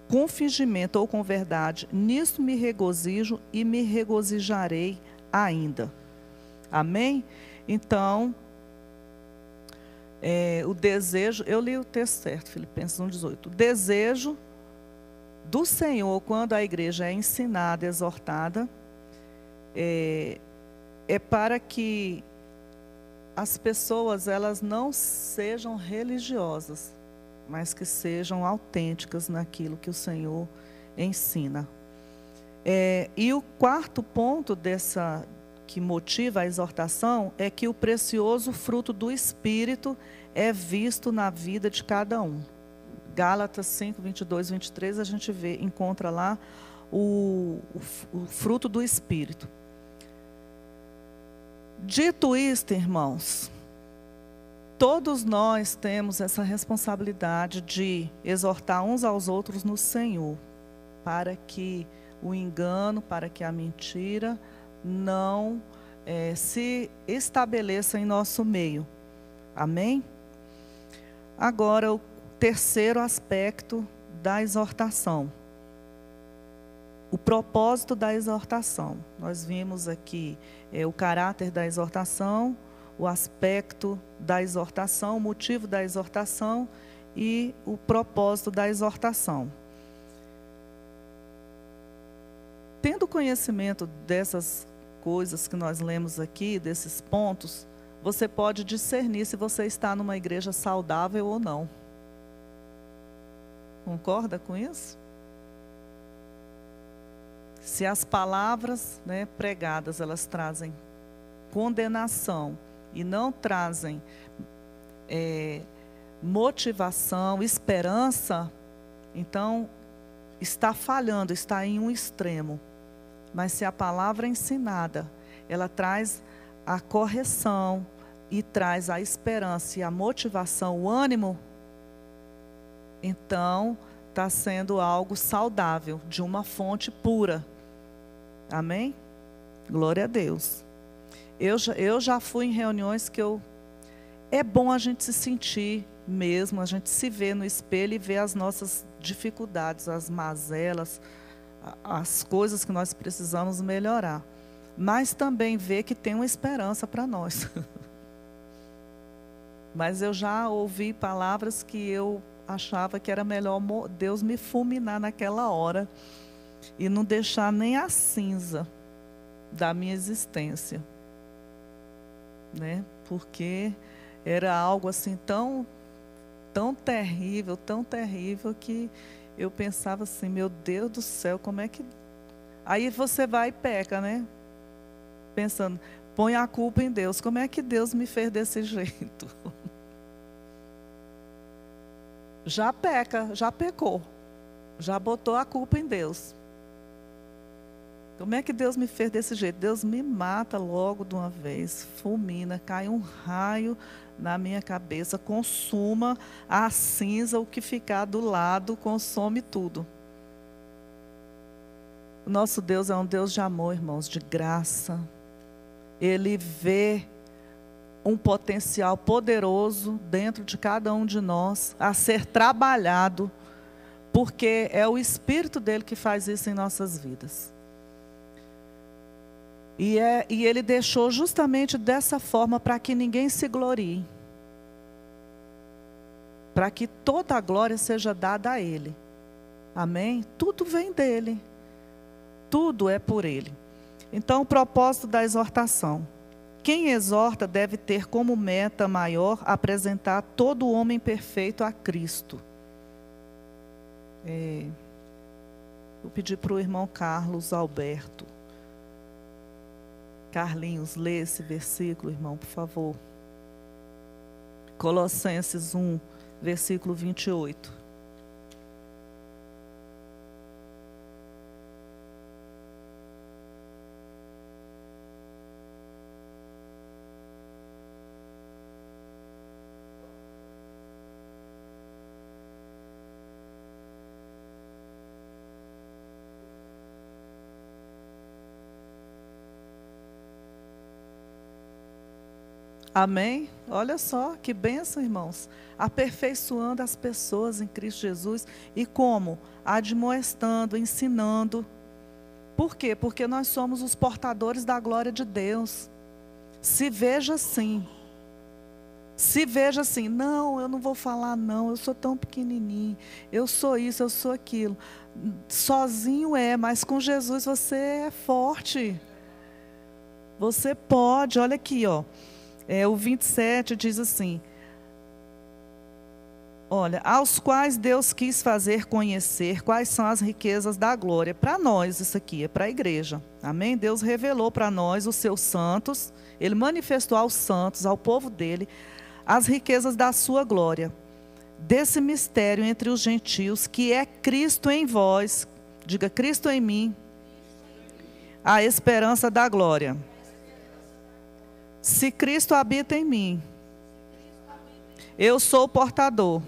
com fingimento ou com verdade, nisso me regozijo e me regozijarei ainda. Amém? Então, o desejo, eu li o texto certo, Filipenses 1:18. O desejo do Senhor, quando a igreja é ensinada, exortada, é para que as pessoas, elas não sejam religiosas, mas que sejam autênticas naquilo que o Senhor ensina. E o quarto ponto que motiva a exortação é que o precioso fruto do Espírito é visto na vida de cada um. Gálatas 5, 22, 23, a gente encontra lá o fruto do Espírito. Dito isto, irmãos, todos nós temos essa responsabilidade de exortar uns aos outros no Senhor, para que o engano, para que a mentira não se estabeleça em nosso meio. Amém? Agora, o terceiro aspecto da exortação. O propósito da exortação. Nós vimos aqui o caráter da exortação, o aspecto da exortação, o motivo da exortação e o propósito da exortação. Tendo conhecimento dessas coisas que nós lemos aqui, desses pontos, você pode discernir se você está numa igreja saudável ou não. Concorda com isso? Se as palavras, pregadas, elas trazem condenação e não trazem motivação, esperança, então está falhando, está em um extremo. Mas se a palavra ensinada, ela traz a correção e traz a esperança e a motivação, o ânimo, então está sendo algo saudável, de uma fonte pura. Amém? Glória a Deus. Eu já fui em reuniões que é bom a gente se sentir mesmo, a gente se ver no espelho e ver as nossas dificuldades, as mazelas, as coisas que nós precisamos melhorar. Mas também ver que tem uma esperança para nós. Mas eu já ouvi palavras que eu achava que era melhor Deus me fulminar naquela hora e não deixar nem a cinza da minha existência, porque era algo assim tão terrível que eu pensava assim, meu Deus do céu, como é que... Aí você vai e peca, pensando, põe a culpa em Deus, como é que Deus me fez desse jeito? Já peca, já pecou, já botou a culpa em Deus. Como é que Deus me fez desse jeito? Deus me mata logo de uma vez, fulmina, cai um raio na minha cabeça, consuma a cinza, o que ficar do lado, consome tudo. O nosso Deus é um Deus de amor, irmãos, de graça. Ele vê um potencial poderoso dentro de cada um de nós a ser trabalhado, porque é o Espírito dele que faz isso em nossas vidas. E ele deixou justamente dessa forma para que ninguém se glorie, para que toda a glória seja dada a ele. Amém? Tudo vem dele. Tudo é por ele. Então, o propósito da exortação. Quem exorta deve ter como meta maior apresentar todo homem perfeito a Cristo. Vou pedir para o irmão Carlos Alberto. Carlinhos, lê esse versículo, irmão, por favor. Colossenses 1, versículo 28. Amém? Olha só que bênção, irmãos. Aperfeiçoando as pessoas em Cristo Jesus. E como? Admoestando, ensinando. Por quê? Porque nós somos os portadores da glória de Deus. Se veja assim. Se veja assim. Não, eu não vou falar não. Eu sou tão pequenininho. Eu sou isso, eu sou aquilo. Sozinho mas com Jesus você é forte. Você pode. Olha aqui, ó. O 27 diz assim: olha, aos quais Deus quis fazer conhecer quais são as riquezas da glória. Para nós, isso aqui é para a igreja. Amém? Deus revelou para nós, os seus santos, Ele manifestou aos santos, ao povo dele, as riquezas da sua glória. Desse mistério entre os gentios, que é Cristo em vós, diga Cristo em mim, a esperança da glória. Se Cristo habita em mim, eu sou o portador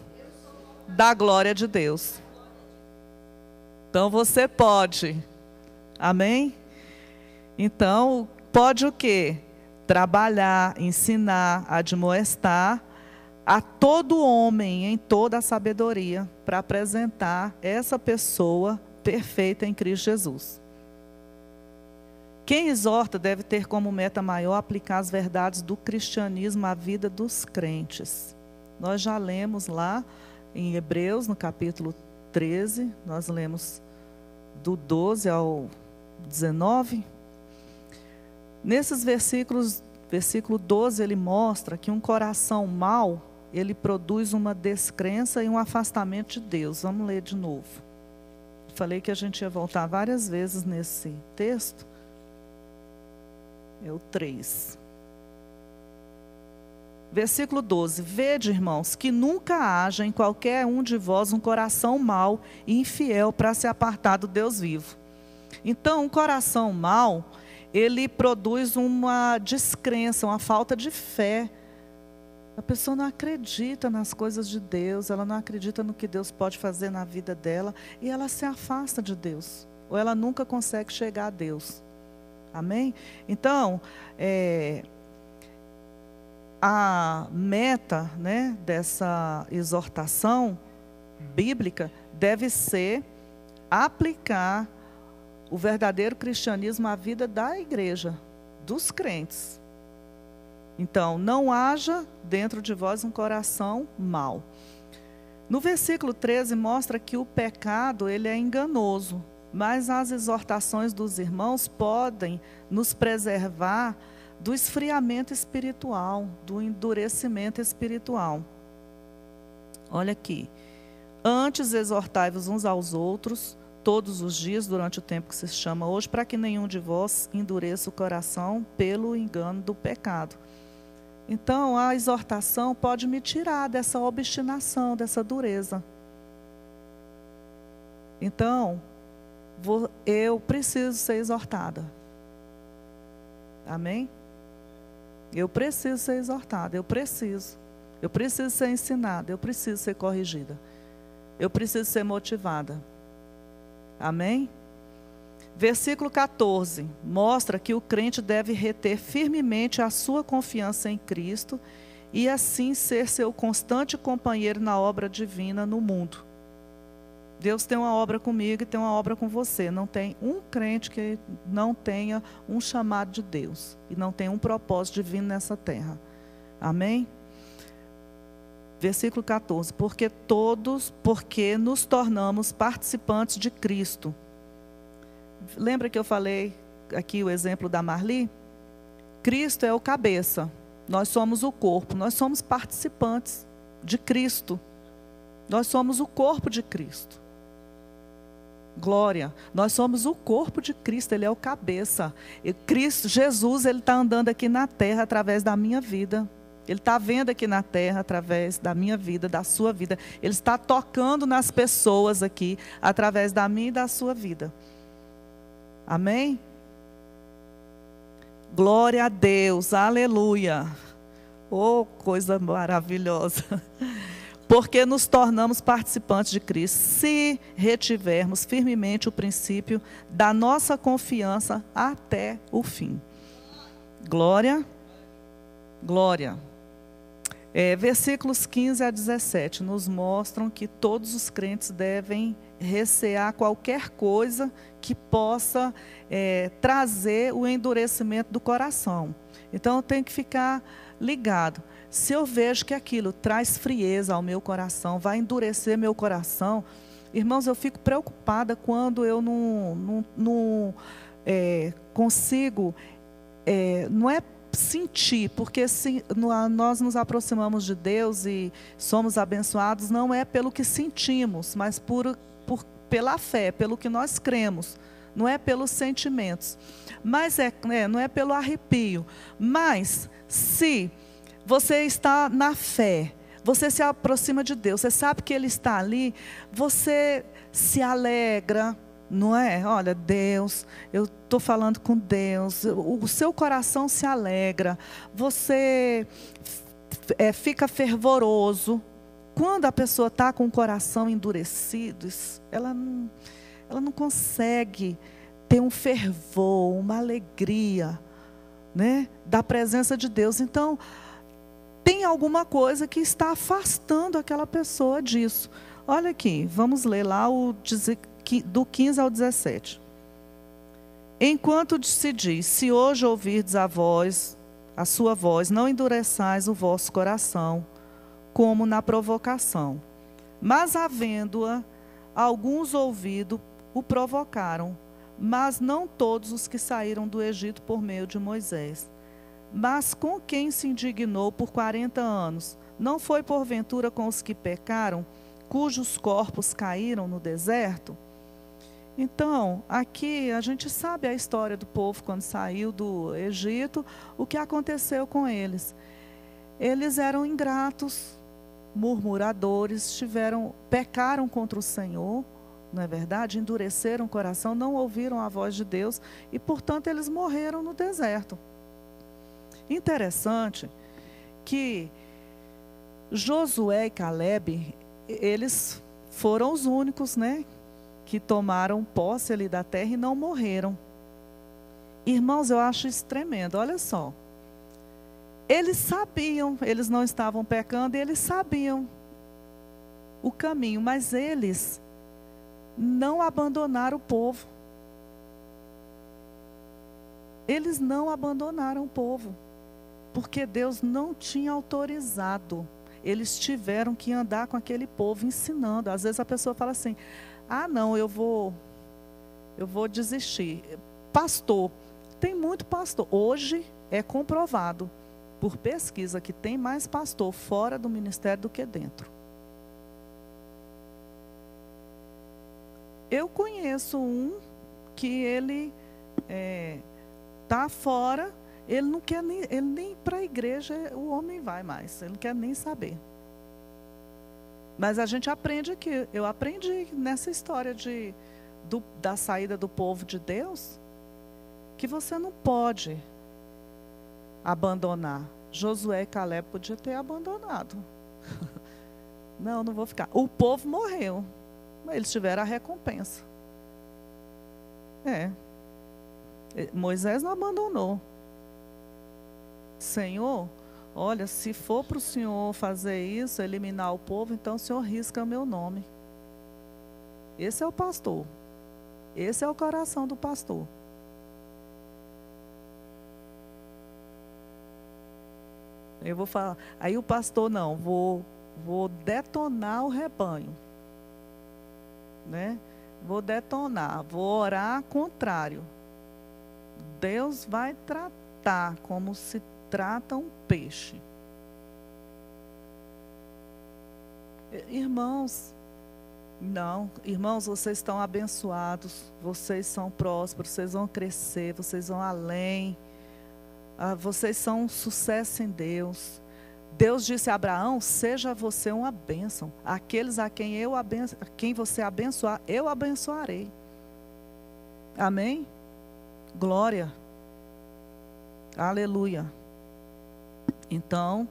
da glória de Deus. Então você pode. Amém? Então, pode o quê? Trabalhar, ensinar, admoestar a todo homem em toda a sabedoria para apresentar essa pessoa perfeita em Cristo Jesus. Quem exorta deve ter como meta maior aplicar as verdades do cristianismo à vida dos crentes. Nós já lemos lá em Hebreus, no capítulo 13, nós lemos do 12 ao 19. Nesses versículos, versículo 12, ele mostra que um coração mau, ele produz uma descrença e um afastamento de Deus. Vamos ler de novo. Falei que a gente ia voltar várias vezes nesse texto. É o 3. Versículo 12. Vede, irmãos, que nunca haja em qualquer um de vós um coração mau e infiel para se apartar do Deus vivo. Então, um coração mau, ele produz uma descrença, uma falta de fé. A pessoa não acredita nas coisas de Deus, ela não acredita no que Deus pode fazer na vida dela e ela se afasta de Deus. Ou ela nunca consegue chegar a Deus. Amém? Então, a meta, né, dessa exortação bíblica deve ser aplicar o verdadeiro cristianismo à vida da igreja, dos crentes. Então, não haja dentro de vós um coração mau. No versículo 13 mostra que o pecado ele é enganoso. Mas as exortações dos irmãos podem nos preservar do esfriamento espiritual, do endurecimento espiritual. Olha aqui. Antes exortai-vos uns aos outros, todos os dias, durante o tempo que se chama hoje, para que nenhum de vós endureça o coração pelo engano do pecado. Então, a exortação pode me tirar dessa obstinação, dessa dureza. Então, eu preciso ser exortada. Amém? Eu preciso ser exortada, eu preciso ser ensinada, eu preciso ser corrigida, eu preciso ser motivada. Amém? Versículo 14 mostra que o crente deve reter firmemente a sua confiança em Cristo e assim ser seu constante companheiro na obra divina no mundo. Deus tem uma obra comigo e tem uma obra com você. Não tem um crente que não tenha um chamado de Deus e não tenha um propósito divino nessa terra. Amém? Versículo 14. Porque nos tornamos participantes de Cristo. Lembra que eu falei aqui o exemplo da Marli? Cristo é o cabeça, nós somos o corpo, nós somos participantes de Cristo. Nós somos o corpo de Cristo. Glória, nós somos o corpo de Cristo, Ele é o cabeça. E Cristo, Jesus, Ele está andando aqui na terra através da minha vida. Ele está vendo aqui na terra através da minha vida, da sua vida. Ele está tocando nas pessoas aqui através da minha e da sua vida. Amém? Glória a Deus, aleluia. Oh, coisa maravilhosa. Porque nos tornamos participantes de Cristo, se retivermos firmemente o princípio da nossa confiança até o fim. Glória, glória. Versículos 15 a 17 nos mostram que todos os crentes devem recear qualquer coisa que possa trazer o endurecimento do coração. Então eu tenho que ficar ligado. Se eu vejo que aquilo traz frieza ao meu coração, vai endurecer meu coração, irmãos, eu fico preocupada quando eu não consigo, não é sentir, porque se nós nos aproximamos de Deus e somos abençoados, não é pelo que sentimos, mas pela fé, pelo que nós cremos, não é pelos sentimentos, mas não é pelo arrepio. Mas se você está na fé, você se aproxima de Deus, você sabe que Ele está ali, você se alegra, não é? Olha, Deus, eu estou falando com Deus, o seu coração se alegra, você fica fervoroso. Quando a pessoa está com o coração endurecido, ela não consegue ter um fervor, uma alegria, né, da presença de Deus. Então, tem alguma coisa que está afastando aquela pessoa disso. Olha aqui, vamos ler lá do 15 ao 17. Enquanto se diz, se hoje ouvirdes a sua voz, não endureçais o vosso coração, como na provocação. Mas havendo-a, alguns ouvido, o provocaram, mas não todos os que saíram do Egito por meio de Moisés. Mas com quem se indignou por 40 anos, não foi porventura com os que pecaram, cujos corpos caíram no deserto? Então, aqui a gente sabe a história do povo quando saiu do Egito, o que aconteceu com eles. Eles eram ingratos, murmuradores, pecaram contra o Senhor, não é verdade? Endureceram o coração, não ouviram a voz de Deus e, portanto, eles morreram no deserto. Interessante que Josué e Caleb, eles foram os únicos, né, que tomaram posse ali da terra e não morreram. Irmãos, eu acho isso tremendo, olha só. Eles sabiam, eles não estavam pecando e eles sabiam o caminho, mas eles não abandonaram o povo. Eles não abandonaram o povo, porque Deus não tinha autorizado. Eles tiveram que andar com aquele povo ensinando. Às vezes a pessoa fala assim, não, eu vou desistir. Pastor, tem muito pastor. Hoje é comprovado por pesquisa que tem mais pastor fora do ministério do que dentro. Eu conheço um que ele está fora, ele não quer nem para a igreja, o homem vai mais, ele não quer nem saber. Mas a gente aprende aqui, eu aprendi nessa história da saída do povo de Deus, que você não pode abandonar. Josué e Caleb podiam ter abandonado. Não vou ficar. O povo morreu, mas eles tiveram a recompensa. Moisés não abandonou. Senhor, olha, se for para o Senhor fazer isso, eliminar o povo, então o Senhor risca o meu nome. Esse é o pastor. Esse é o coração do pastor. Eu vou falar, aí o pastor vou vou detonar o rebanho, né? Vou detonar, vou orar contrário. Deus vai tratar como se trata um peixe. Irmãos, não, irmãos, vocês estão abençoados, vocês são prósperos, vocês vão crescer, vocês vão além, vocês são um sucesso em Deus. Deus disse a Abraão: seja você uma bênção. Aqueles a quem você abençoar, eu abençoarei. Amém? Glória. Aleluia. Então,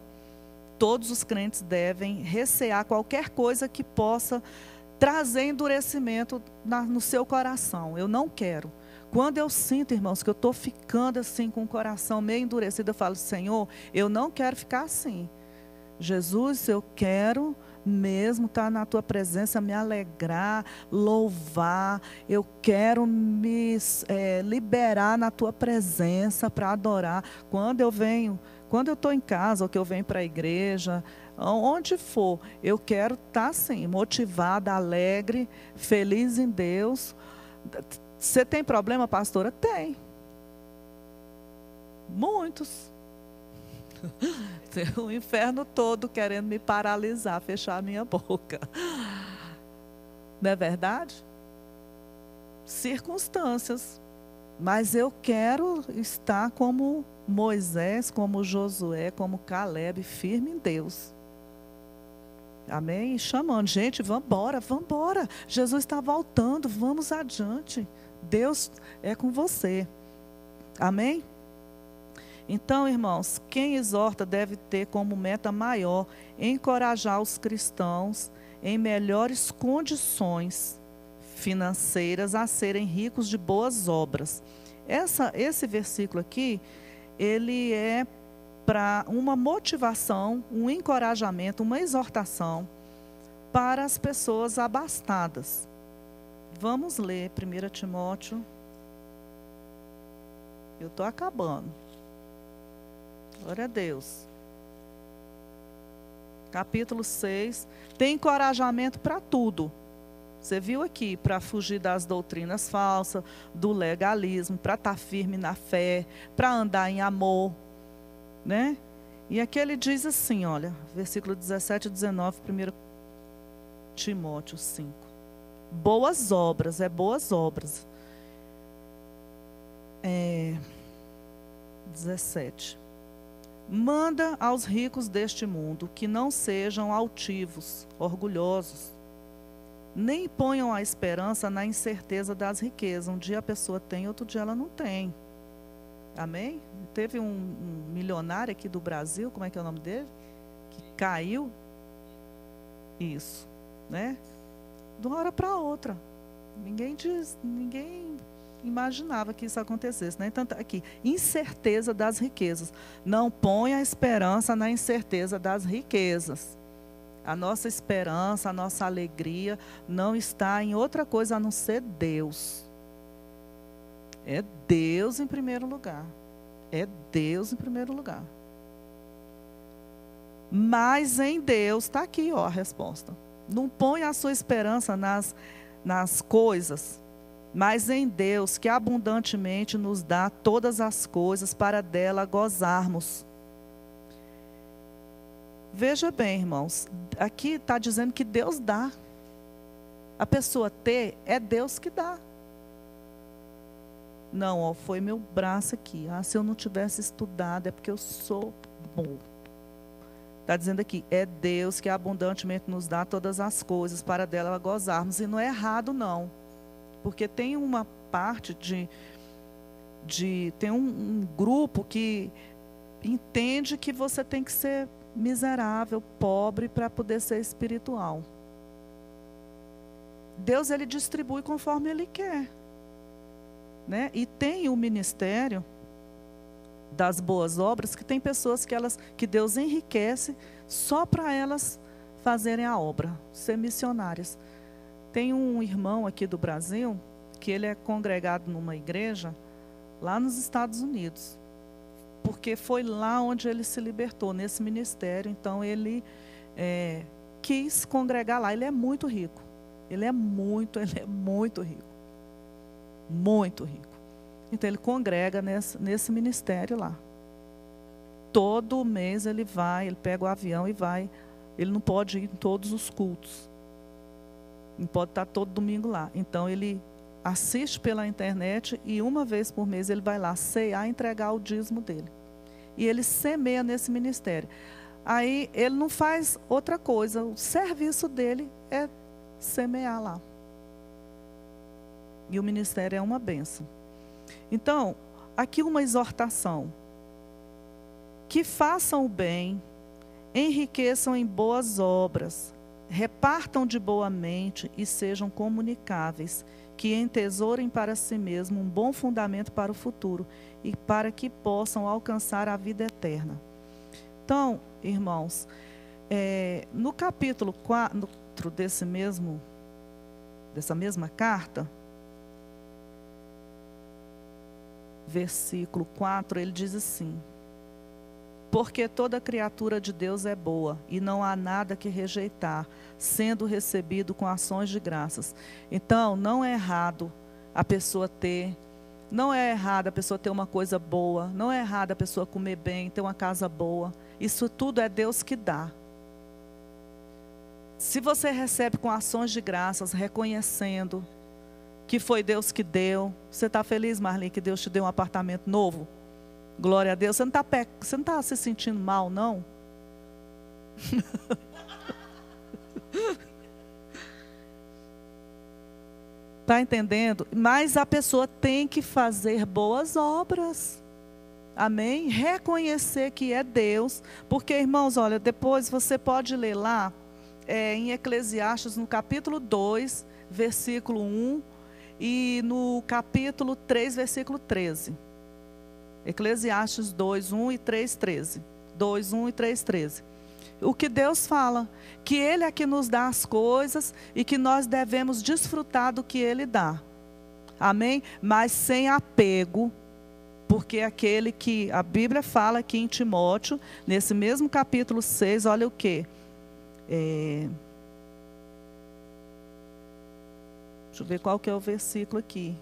todos os crentes devem recear qualquer coisa que possa trazer endurecimento no seu coração. Eu não quero. Quando eu sinto, irmãos, que eu estou ficando assim com o coração meio endurecido, eu falo: Senhor, eu não quero ficar assim. Jesus, eu quero mesmo estar na tua presença, me alegrar, louvar. Eu quero me liberar na tua presença para adorar. Quando eu estou em casa, ou que eu venho para a igreja, onde for, eu quero estar assim, motivada, alegre, feliz em Deus. Você tem problema, pastora? Tem. Muitos. Tem o inferno todo querendo me paralisar, fechar a minha boca. Não é verdade? Circunstâncias. Mas eu quero estar como Moisés, como Josué, como Caleb, firme em Deus. Amém? E chamando, gente, vamos embora, vamos embora. Jesus está voltando, vamos adiante. Deus é com você. Amém? Então, irmãos, quem exorta deve ter como meta maior encorajar os cristãos em melhores condições financeiras a serem ricos de boas obras. Esse versículo aqui, ele é para uma motivação, um encorajamento, uma exortação para as pessoas abastadas. Vamos ler 1 Timóteo. Eu estou acabando. Glória a Deus. Capítulo 6. Tem encorajamento para tudo. Você viu aqui, para fugir das doutrinas falsas, do legalismo, para estar firme na fé, para andar em amor, né? E aqui ele diz assim, olha, versículo 17 e 19, 1 Timóteo 5. Boas obras, boas obras. 17. Manda aos ricos deste mundo que não sejam altivos, orgulhosos, nem ponham a esperança na incerteza das riquezas. Um dia a pessoa tem, outro dia ela não tem. Amém? Teve um milionário aqui do Brasil, como é que é o nome dele? Que caiu. Isso, né? De uma hora para outra. Ninguém imaginava que isso acontecesse, né? Então, aqui, incerteza das riquezas. Não ponha a esperança na incerteza das riquezas. A nossa esperança, a nossa alegria não está em outra coisa a não ser Deus. É Deus em primeiro lugar. É Deus em primeiro lugar. Mas em Deus, está aqui ó, a resposta. Não ponha a sua esperança nas coisas, mas em Deus, que abundantemente nos dá todas as coisas para dela gozarmos. Veja bem, irmãos, aqui está dizendo que Deus dá. A pessoa ter, é Deus que dá. Não, ó, foi meu braço aqui. Se eu não tivesse estudado, é porque eu sou bom. Está dizendo aqui, é Deus que abundantemente nos dá todas as coisas para dela gozarmos. E não é errado, não. Porque tem uma parte tem um grupo que entende que você tem que ser miserável, pobre, para poder ser espiritual. Deus, ele distribui conforme ele quer, né? E tem o ministério das boas obras, que tem pessoas que Deus enriquece só para elas fazerem a obra, ser missionárias. Tem um irmão aqui do Brasil, que ele é congregado numa igreja lá nos Estados Unidos, porque foi lá onde ele se libertou, nesse ministério. Então ele quis congregar lá. Ele é muito rico. Ele é muito rico. Muito rico. Então ele congrega nesse ministério lá. Todo mês ele vai, ele pega o avião e vai. Ele não pode ir em todos os cultos. Não pode estar todo domingo lá. Então ele assiste pela internet e uma vez por mês ele vai lá cear e entregar o dízimo dele. E ele semeia nesse ministério. Aí ele não faz outra coisa. O serviço dele é semear lá. E o ministério é uma bênção. Então, aqui uma exortação. Que façam o bem, enriqueçam em boas obras, repartam de boa mente e sejam comunicáveis, que entesourem para si mesmo um bom fundamento para o futuro e para que possam alcançar a vida eterna. Então, irmãos, no capítulo 4 dessa mesma carta, versículo 4, ele diz assim: porque toda criatura de Deus é boa, e não há nada que rejeitar, sendo recebido com ações de graças. Então, não é errado a pessoa ter, não é errado a pessoa ter uma coisa boa, não é errado a pessoa comer bem, ter uma casa boa. Isso tudo é Deus que dá. Se você recebe com ações de graças, reconhecendo que foi Deus que deu, você está feliz, Marli, que Deus te deu um apartamento novo? Glória a Deus. Você não está se sentindo mal, não? Está entendendo? Mas a pessoa tem que fazer boas obras. Amém? Reconhecer que é Deus. Porque, irmãos, olha, depois você pode ler lá, em Eclesiastes, no capítulo 2, versículo 1, e no capítulo 3, versículo 13. Eclesiastes 2, 1 e 3, 13. 2, 1 e 3, 13. O que Deus fala, que Ele é que nos dá as coisas e que nós devemos desfrutar do que Ele dá. Amém? Mas sem apego, porque aquele que a Bíblia fala aqui em Timóteo, nesse mesmo capítulo 6, olha o que? Deixa eu ver qual que é o versículo aqui.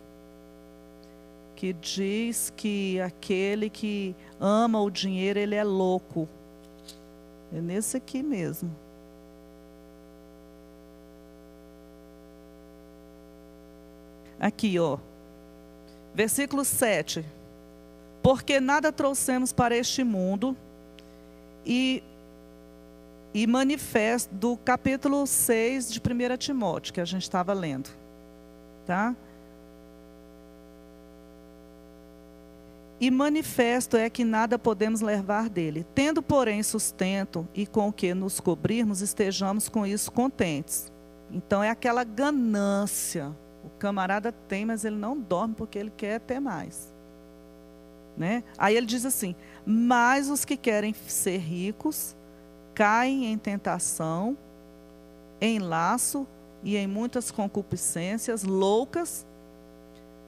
Que diz que aquele que ama o dinheiro, ele é louco. É nesse aqui mesmo. Aqui, ó. Versículo 7. Porque nada trouxemos para este mundo, e manifesto, do capítulo 6 de 1 Timóteo, que a gente estava lendo. Tá? E manifesto é que nada podemos levar dele. Tendo, porém, sustento e com o que nos cobrirmos, estejamos com isso contentes. Então é aquela ganância. O camarada tem, mas ele não dorme porque ele quer ter mais. Né? Aí ele diz assim: mas os que querem ser ricos caem em tentação, em laço e em muitas concupiscências loucas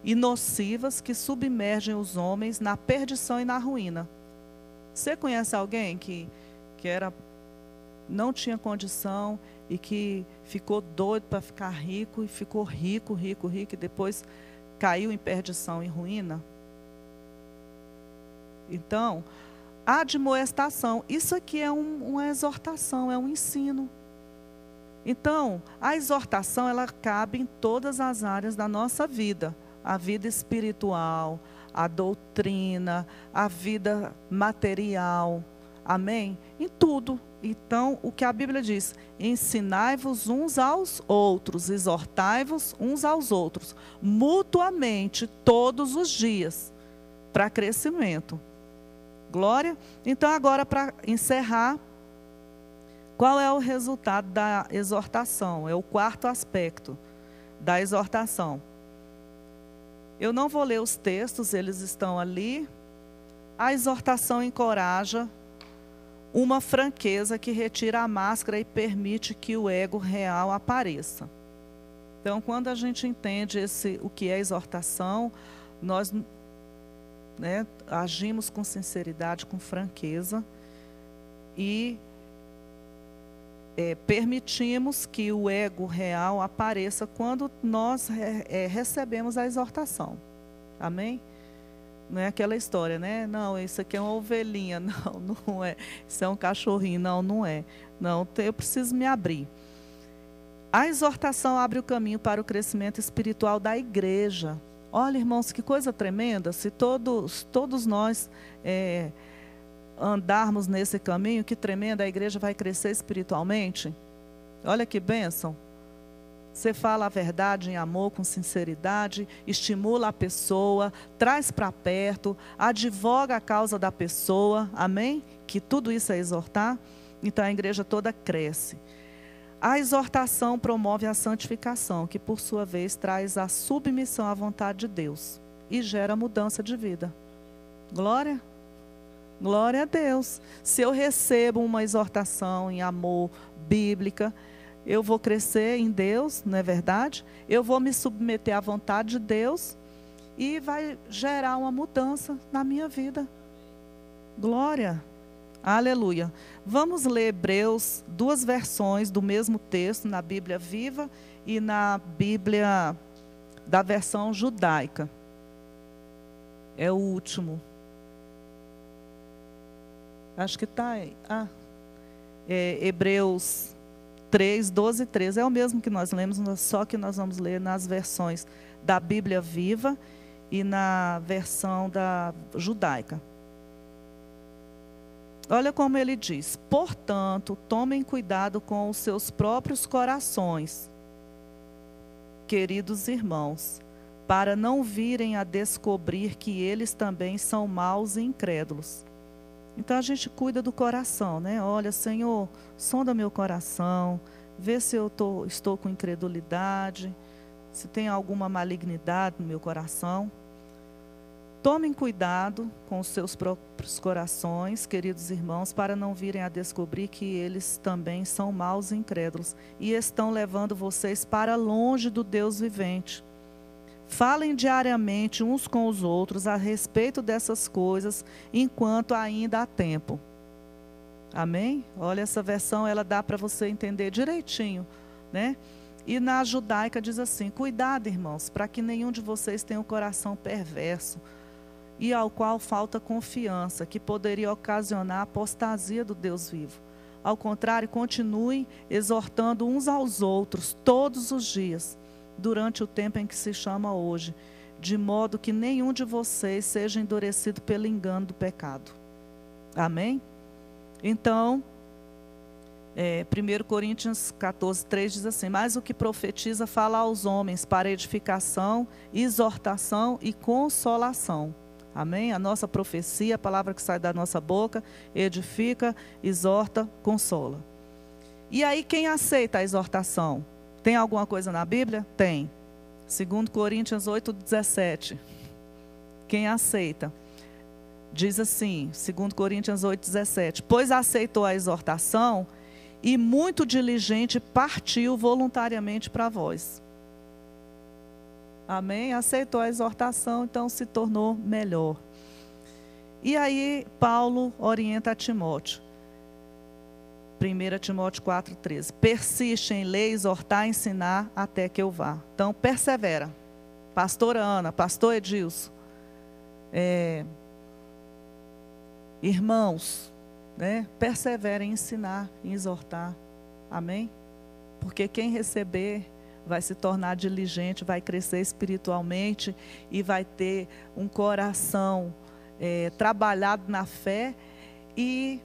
e nocivas que submergem os homens na perdição e na ruína. Você conhece alguém que não tinha condição e que ficou doido para ficar rico e ficou rico e depois caiu em perdição e ruína? Então, a admoestação, isso aqui é uma exortação, é um ensino. Então, a exortação, ela cabe em todas as áreas da nossa vida. A vida espiritual, a doutrina, a vida material. Amém? Em tudo. Então, o que a Bíblia diz: ensinai-vos uns aos outros, exortai-vos uns aos outros, mutuamente, todos os dias, para crescimento. Glória? Então, agora, para encerrar, qual é o resultado da exortação? É o quarto aspecto da exortação. Eu não vou ler os textos, eles estão ali. A exortação encoraja uma franqueza que retira a máscara e permite que o ego real apareça. Então, quando a gente entende o que é exortação, nós agimos com sinceridade, com franqueza, e permitimos que o ego real apareça quando nós recebemos a exortação. Amém? Não é aquela história, né? Não, isso aqui é uma ovelhinha. Não, não é. Isso é um cachorrinho. Não, não é. Não, eu preciso me abrir. A exortação abre o caminho para o crescimento espiritual da igreja. Olha, irmãos, que coisa tremenda. Se todos nós andarmos nesse caminho, que tremenda, a igreja vai crescer espiritualmente. Olha que bênção. Você fala a verdade em amor, com sinceridade, estimula a pessoa, traz para perto, advoga a causa da pessoa, amém? Que tudo isso é exortar. Então a igreja toda cresce. A exortação promove a santificação, que por sua vez traz a submissão à vontade de Deus e gera mudança de vida. Glória! Glória a Deus. Se eu recebo uma exortação em amor, bíblica, eu vou crescer em Deus, não é verdade? Eu vou me submeter à vontade de Deus e vai gerar uma mudança na minha vida. Glória! Aleluia. Vamos ler Hebreus, 2 versões do mesmo texto, na Bíblia Viva e na Bíblia da versão judaica. É o último. Acho que está aí. Hebreus 3, 12 e 13. É o mesmo que nós lemos, só que nós vamos ler nas versões da Bíblia Viva e na versão da judaica. Olha como ele diz: portanto, tomem cuidado com os seus próprios corações, queridos irmãos, para não virem a descobrir que eles também são maus e incrédulos. Então a gente cuida do coração, né? Olha, Senhor, sonda meu coração, vê se eu estou com incredulidade, se tem alguma malignidade no meu coração. Tomem cuidado com os seus próprios corações, queridos irmãos, para não virem a descobrir que eles também são maus e incrédulos e estão levando vocês para longe do Deus vivente. Falem diariamente uns com os outros a respeito dessas coisas, enquanto ainda há tempo. Amém? Olha, essa versão, ela dá para você entender direitinho, né? E na judaica diz assim: cuidado, irmãos, para que nenhum de vocês tenha um coração perverso, e ao qual falta confiança, que poderia ocasionar a apostasia do Deus vivo. Ao contrário, continuem exortando uns aos outros todos os dias, durante o tempo em que se chama hoje, de modo que nenhum de vocês seja endurecido pelo engano do pecado. Amém? Então, 1 Coríntios 14, 3 diz assim: mas o que profetiza fala aos homens para edificação, exortação e consolação. Amém? A nossa profecia, a palavra que sai da nossa boca, edifica, exorta, consola. E aí, quem aceita a exortação? Tem alguma coisa na Bíblia? Tem. 2 Coríntios 8, 17. Quem aceita? Diz assim, 2 Coríntios 8, 17. Pois aceitou a exortação e muito diligente partiu voluntariamente para vós. Amém? Aceitou a exortação, então se tornou melhor. E aí Paulo orienta a Timóteo. 1 Timóteo 4,13. Persiste em ler, exortar, ensinar até que eu vá. Então persevera. Pastora Ana, pastor Edilson. Irmãos, né? Perseverem em ensinar, em exortar. Amém? Porque quem receber vai se tornar diligente, vai crescer espiritualmente e vai ter um coração trabalhado na fé e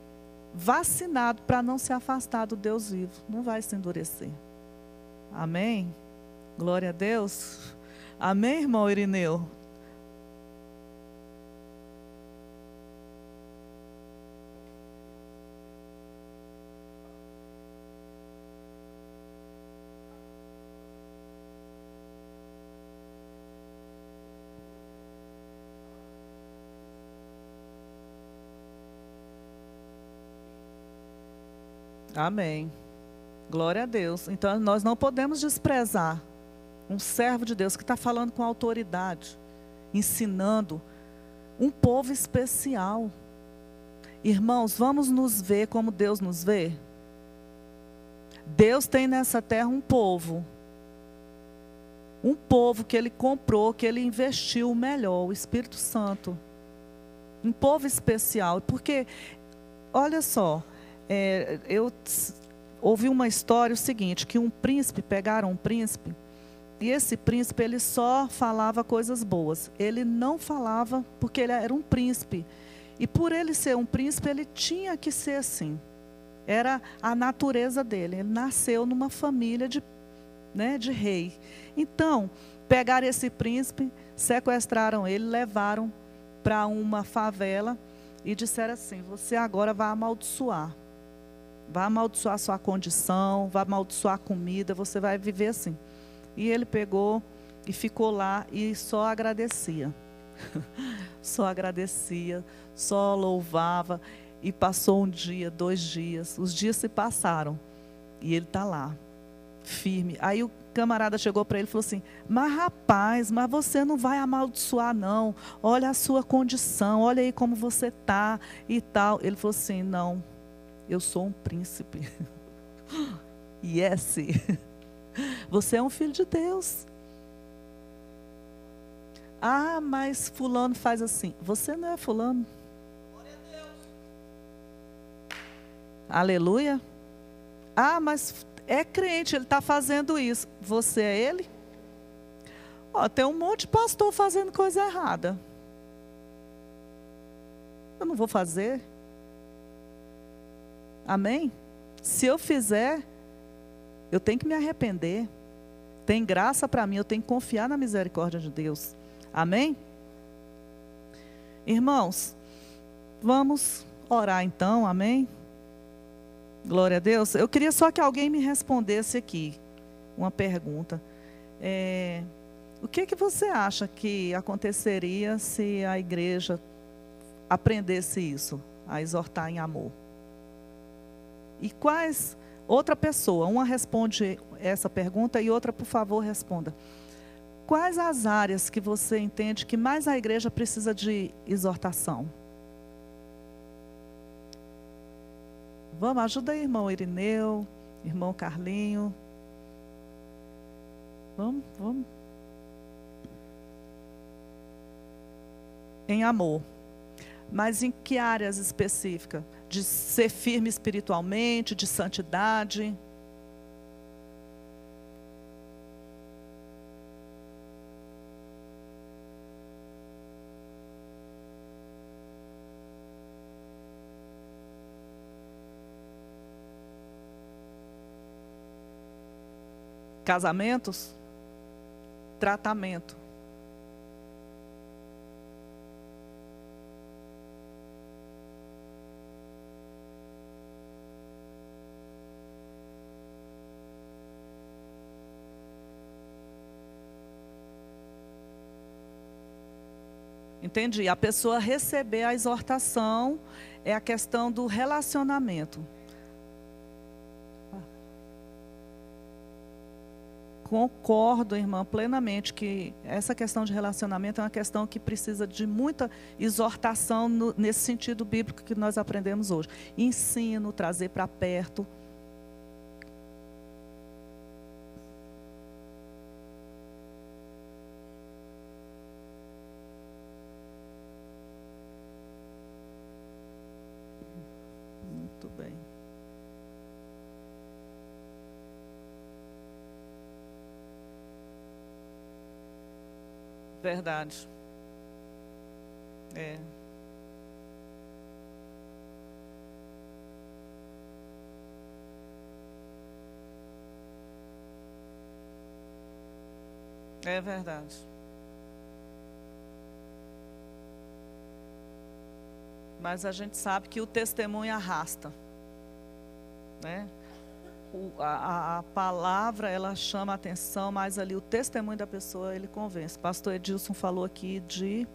vacinado para não se afastar do Deus vivo. Não vai se endurecer. Amém? Glória a Deus. Amém, irmão Irineu? Amém. Glória a Deus. Então nós não podemos desprezar um servo de Deus que está falando com autoridade, ensinando um povo especial. Irmãos, vamos nos ver como Deus nos vê? Deus tem nessa terra um povo que Ele comprou, que Ele investiu o melhor, o Espírito Santo. Um povo especial. Porque, olha só, eu ouvi uma história, o seguinte, que pegaram um príncipe, e esse príncipe, ele só falava coisas boas. Ele não falava, porque ele era um príncipe. E por ele ser um príncipe, ele tinha que ser assim. Era a natureza dele. Ele nasceu numa família de rei. Então, pegaram esse príncipe, sequestraram ele, levaram para uma favela e disseram assim: você agora vai amaldiçoar. Vai amaldiçoar a sua condição, vai amaldiçoar a comida, você vai viver assim. E ele pegou e ficou lá e só agradecia. Só agradecia, só louvava. E passou um dia, 2 dias. Os dias se passaram. E ele está lá, firme. Aí o camarada chegou para ele e falou assim: mas rapaz, mas você não vai amaldiçoar não. Olha a sua condição, olha aí como você está e tal. Ele falou assim: não, eu sou um príncipe. Yes. Você é um filho de Deus. Ah, mas fulano faz assim. Você não é fulano. Glória a Deus. Aleluia. Ah, mas é crente, ele está fazendo isso. Você é ele? Ó, tem um monte de pastor fazendo coisa errada. Eu não vou fazer. Amém? Se eu fizer, eu tenho que me arrepender. Tem graça para mim, eu tenho que confiar na misericórdia de Deus. Amém? Irmãos, vamos orar então, amém? Glória a Deus. Eu queria só que alguém me respondesse aqui uma pergunta. O que você acha que aconteceria se a igreja aprendesse isso, a exortar em amor? E quais... Outra pessoa, uma responde essa pergunta e outra, por favor, responda. Quais as áreas que você entende que mais a igreja precisa de exortação? Vamos, ajuda aí, irmão Irineu, irmão Carlinho. Vamos. Em amor. Mas em que áreas específicas? De ser firme espiritualmente, de santidade? Casamentos? Tratamento. Entendi. A pessoa receber a exortação é a questão do relacionamento. Concordo, irmã, plenamente que essa questão de relacionamento é uma questão que precisa de muita exortação nesse sentido bíblico que nós aprendemos hoje. Ensino, trazer para perto. Muito bem. Verdade. É verdade. Mas a gente sabe que o testemunho arrasta, né? A palavra, ela chama a atenção, mas ali o testemunho da pessoa, ele convence. O pastor Edilson falou aqui de...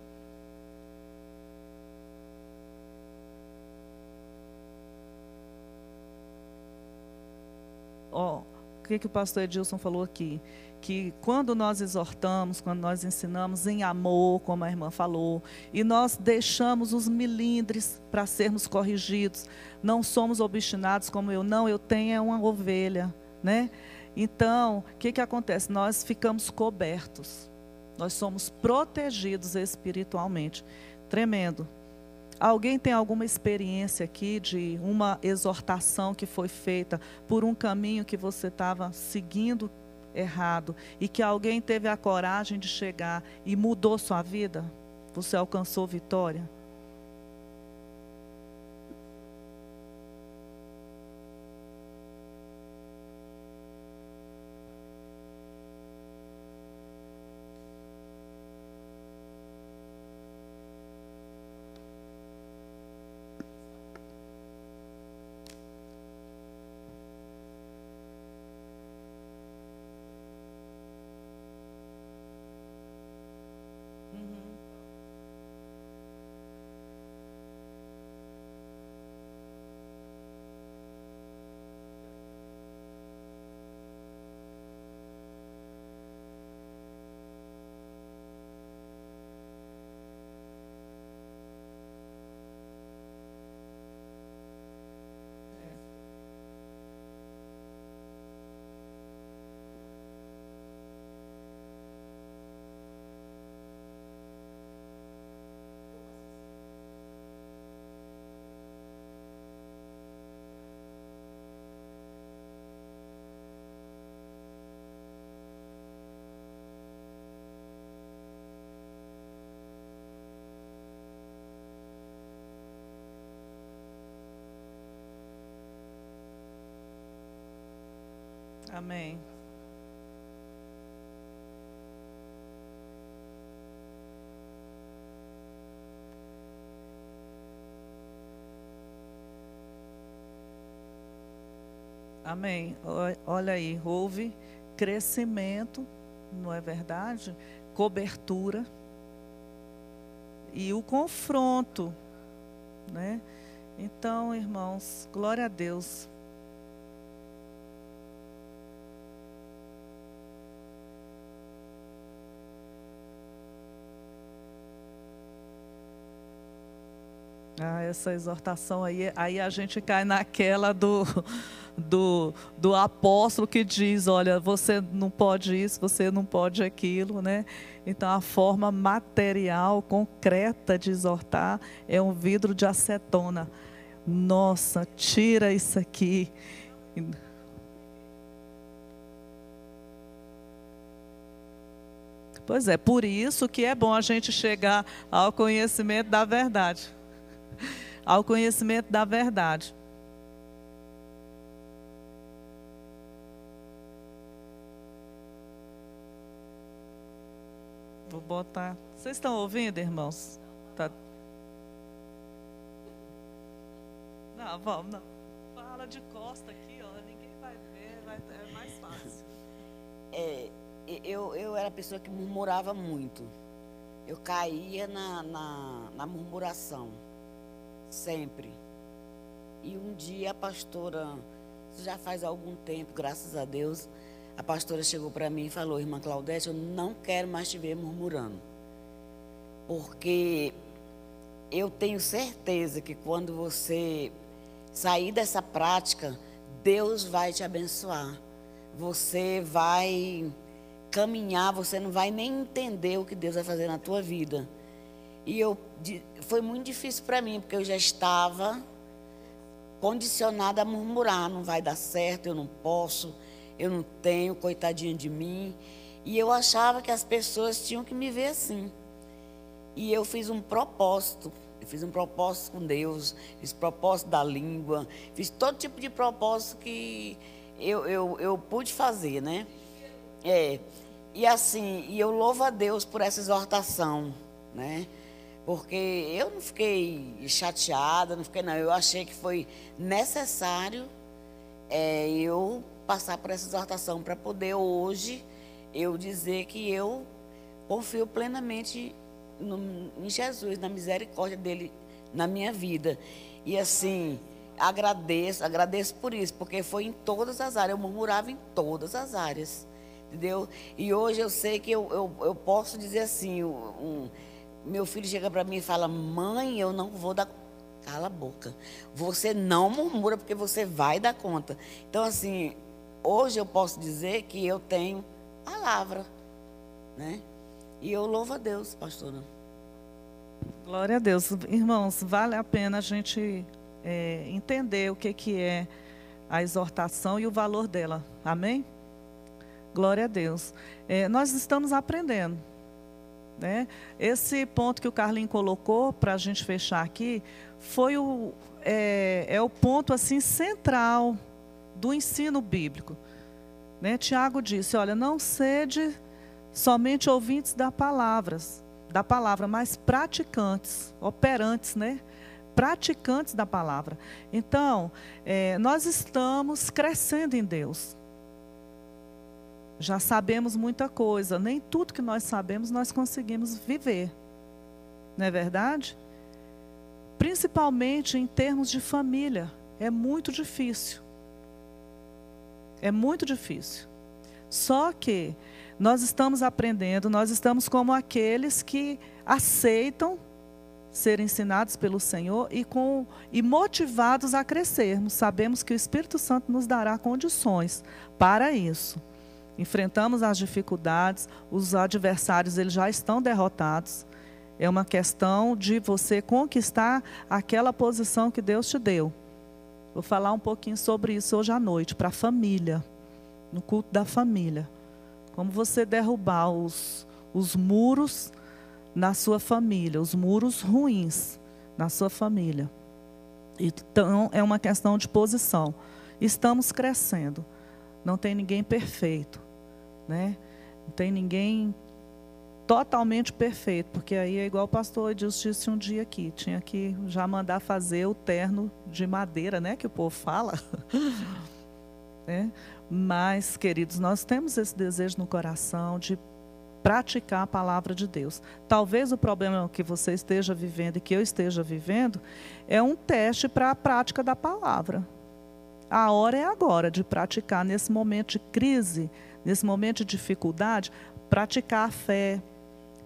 o que o pastor Edilson falou aqui? Que quando nós exortamos, quando nós ensinamos em amor, como a irmã falou, e nós deixamos os milindres para sermos corrigidos, não somos obstinados como eu tenho uma ovelha, né? Então, o que acontece? Nós ficamos cobertos. Nós somos protegidos espiritualmente. Tremendo. Alguém tem alguma experiência aqui de uma exortação que foi feita por um caminho que você estava seguindo errado e que alguém teve a coragem de chegar e mudou sua vida? Você alcançou vitória? Amém. Amém. Olha aí, houve crescimento, não é verdade? Cobertura e o confronto, né? Então, irmãos, glória a Deus. Essa exortação aí a gente cai naquela do apóstolo que diz, olha, você não pode isso, você não pode aquilo, né? Então a forma material, concreta de exortar é um vidro de acetona. Nossa, tira isso aqui. Pois é, por isso que é bom a gente chegar ao conhecimento da verdade. Ao conhecimento da verdade. Vou botar. Vocês estão ouvindo, irmãos? Tá. Não, vamos, não. Fala de costa aqui, ó. Ninguém vai ver, é mais fácil. Eu era a pessoa que murmurava muito. Eu caía na murmuração. Sempre. E um dia a pastora, isso já faz algum tempo, graças a Deus, a pastora chegou para mim e falou: irmã Claudete, eu não quero mais te ver murmurando. Porque eu tenho certeza que quando você sair dessa prática, Deus vai te abençoar. Você vai caminhar, você não vai nem entender o que Deus vai fazer na tua vida. E foi muito difícil para mim, porque eu já estava condicionada a murmurar: não vai dar certo, eu não posso, eu não tenho, coitadinha de mim. E eu achava que as pessoas tinham que me ver assim. E eu fiz um propósito com Deus, fiz propósito da língua, fiz todo tipo de propósito que eu pude fazer, né? E assim, eu louvo a Deus por essa exortação, né? Porque eu não fiquei chateada, eu achei que foi necessário eu passar por essa exortação para poder hoje eu dizer que eu confio plenamente em Jesus, na misericórdia dele na minha vida. E assim, agradeço por isso, porque foi em todas as áreas, eu murmurava em todas as áreas, entendeu? E hoje eu sei que eu posso dizer assim, meu filho chega para mim e fala: mãe, eu não vou dar... Cala a boca. Você não murmura, porque você vai dar conta. Então, assim, hoje eu posso dizer que eu tenho palavra, né? E eu louvo a Deus, pastora. Glória a Deus. Irmãos, vale a pena a gente entender o que é a exortação e o valor dela. Amém? Glória a Deus. Nós estamos aprendendo, né? Esse ponto que o Carlinhos colocou, para a gente fechar aqui, foi o ponto assim, central do ensino bíblico, né? Tiago disse, olha, não sede somente ouvintes da palavra, mas praticantes, operantes, né? Praticantes da palavra. Então, nós estamos crescendo em Deus. Já sabemos muita coisa. Nem tudo que nós sabemos nós conseguimos viver. Não é verdade? Principalmente em termos de família. É muito difícil. É muito difícil. Só que nós estamos aprendendo, nós estamos como aqueles que aceitam ser ensinados pelo Senhor e motivados a crescermos. Sabemos que o Espírito Santo nos dará condições para isso. Enfrentamos as dificuldades, os adversários eles já estão derrotados. É uma questão de você conquistar aquela posição que Deus te deu. Vou falar um pouquinho sobre isso hoje à noite, para a família, no culto da família. Como você derrubar os muros na sua família, os muros ruins na sua família. Então, é uma questão de posição. Estamos crescendo. Não tem ninguém perfeito, né? Não tem ninguém totalmente perfeito, porque aí é igual o pastor Edilson disse um dia aqui, tinha que já mandar fazer o terno de madeira, né, que o povo fala. Né? Mas, queridos, nós temos esse desejo no coração de praticar a palavra de Deus. Talvez o problema que você esteja vivendo e que eu esteja vivendo é um teste para a prática da palavra. A hora é agora de praticar nesse momento de crise, nesse momento de dificuldade, praticar a fé,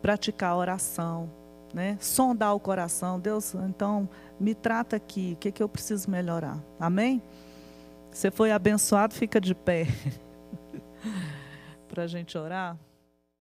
praticar a oração, né? Sondar o coração. Deus, então, me trata aqui, o que eu preciso melhorar? Amém? Você foi abençoado, fica de pé. Para a gente orar.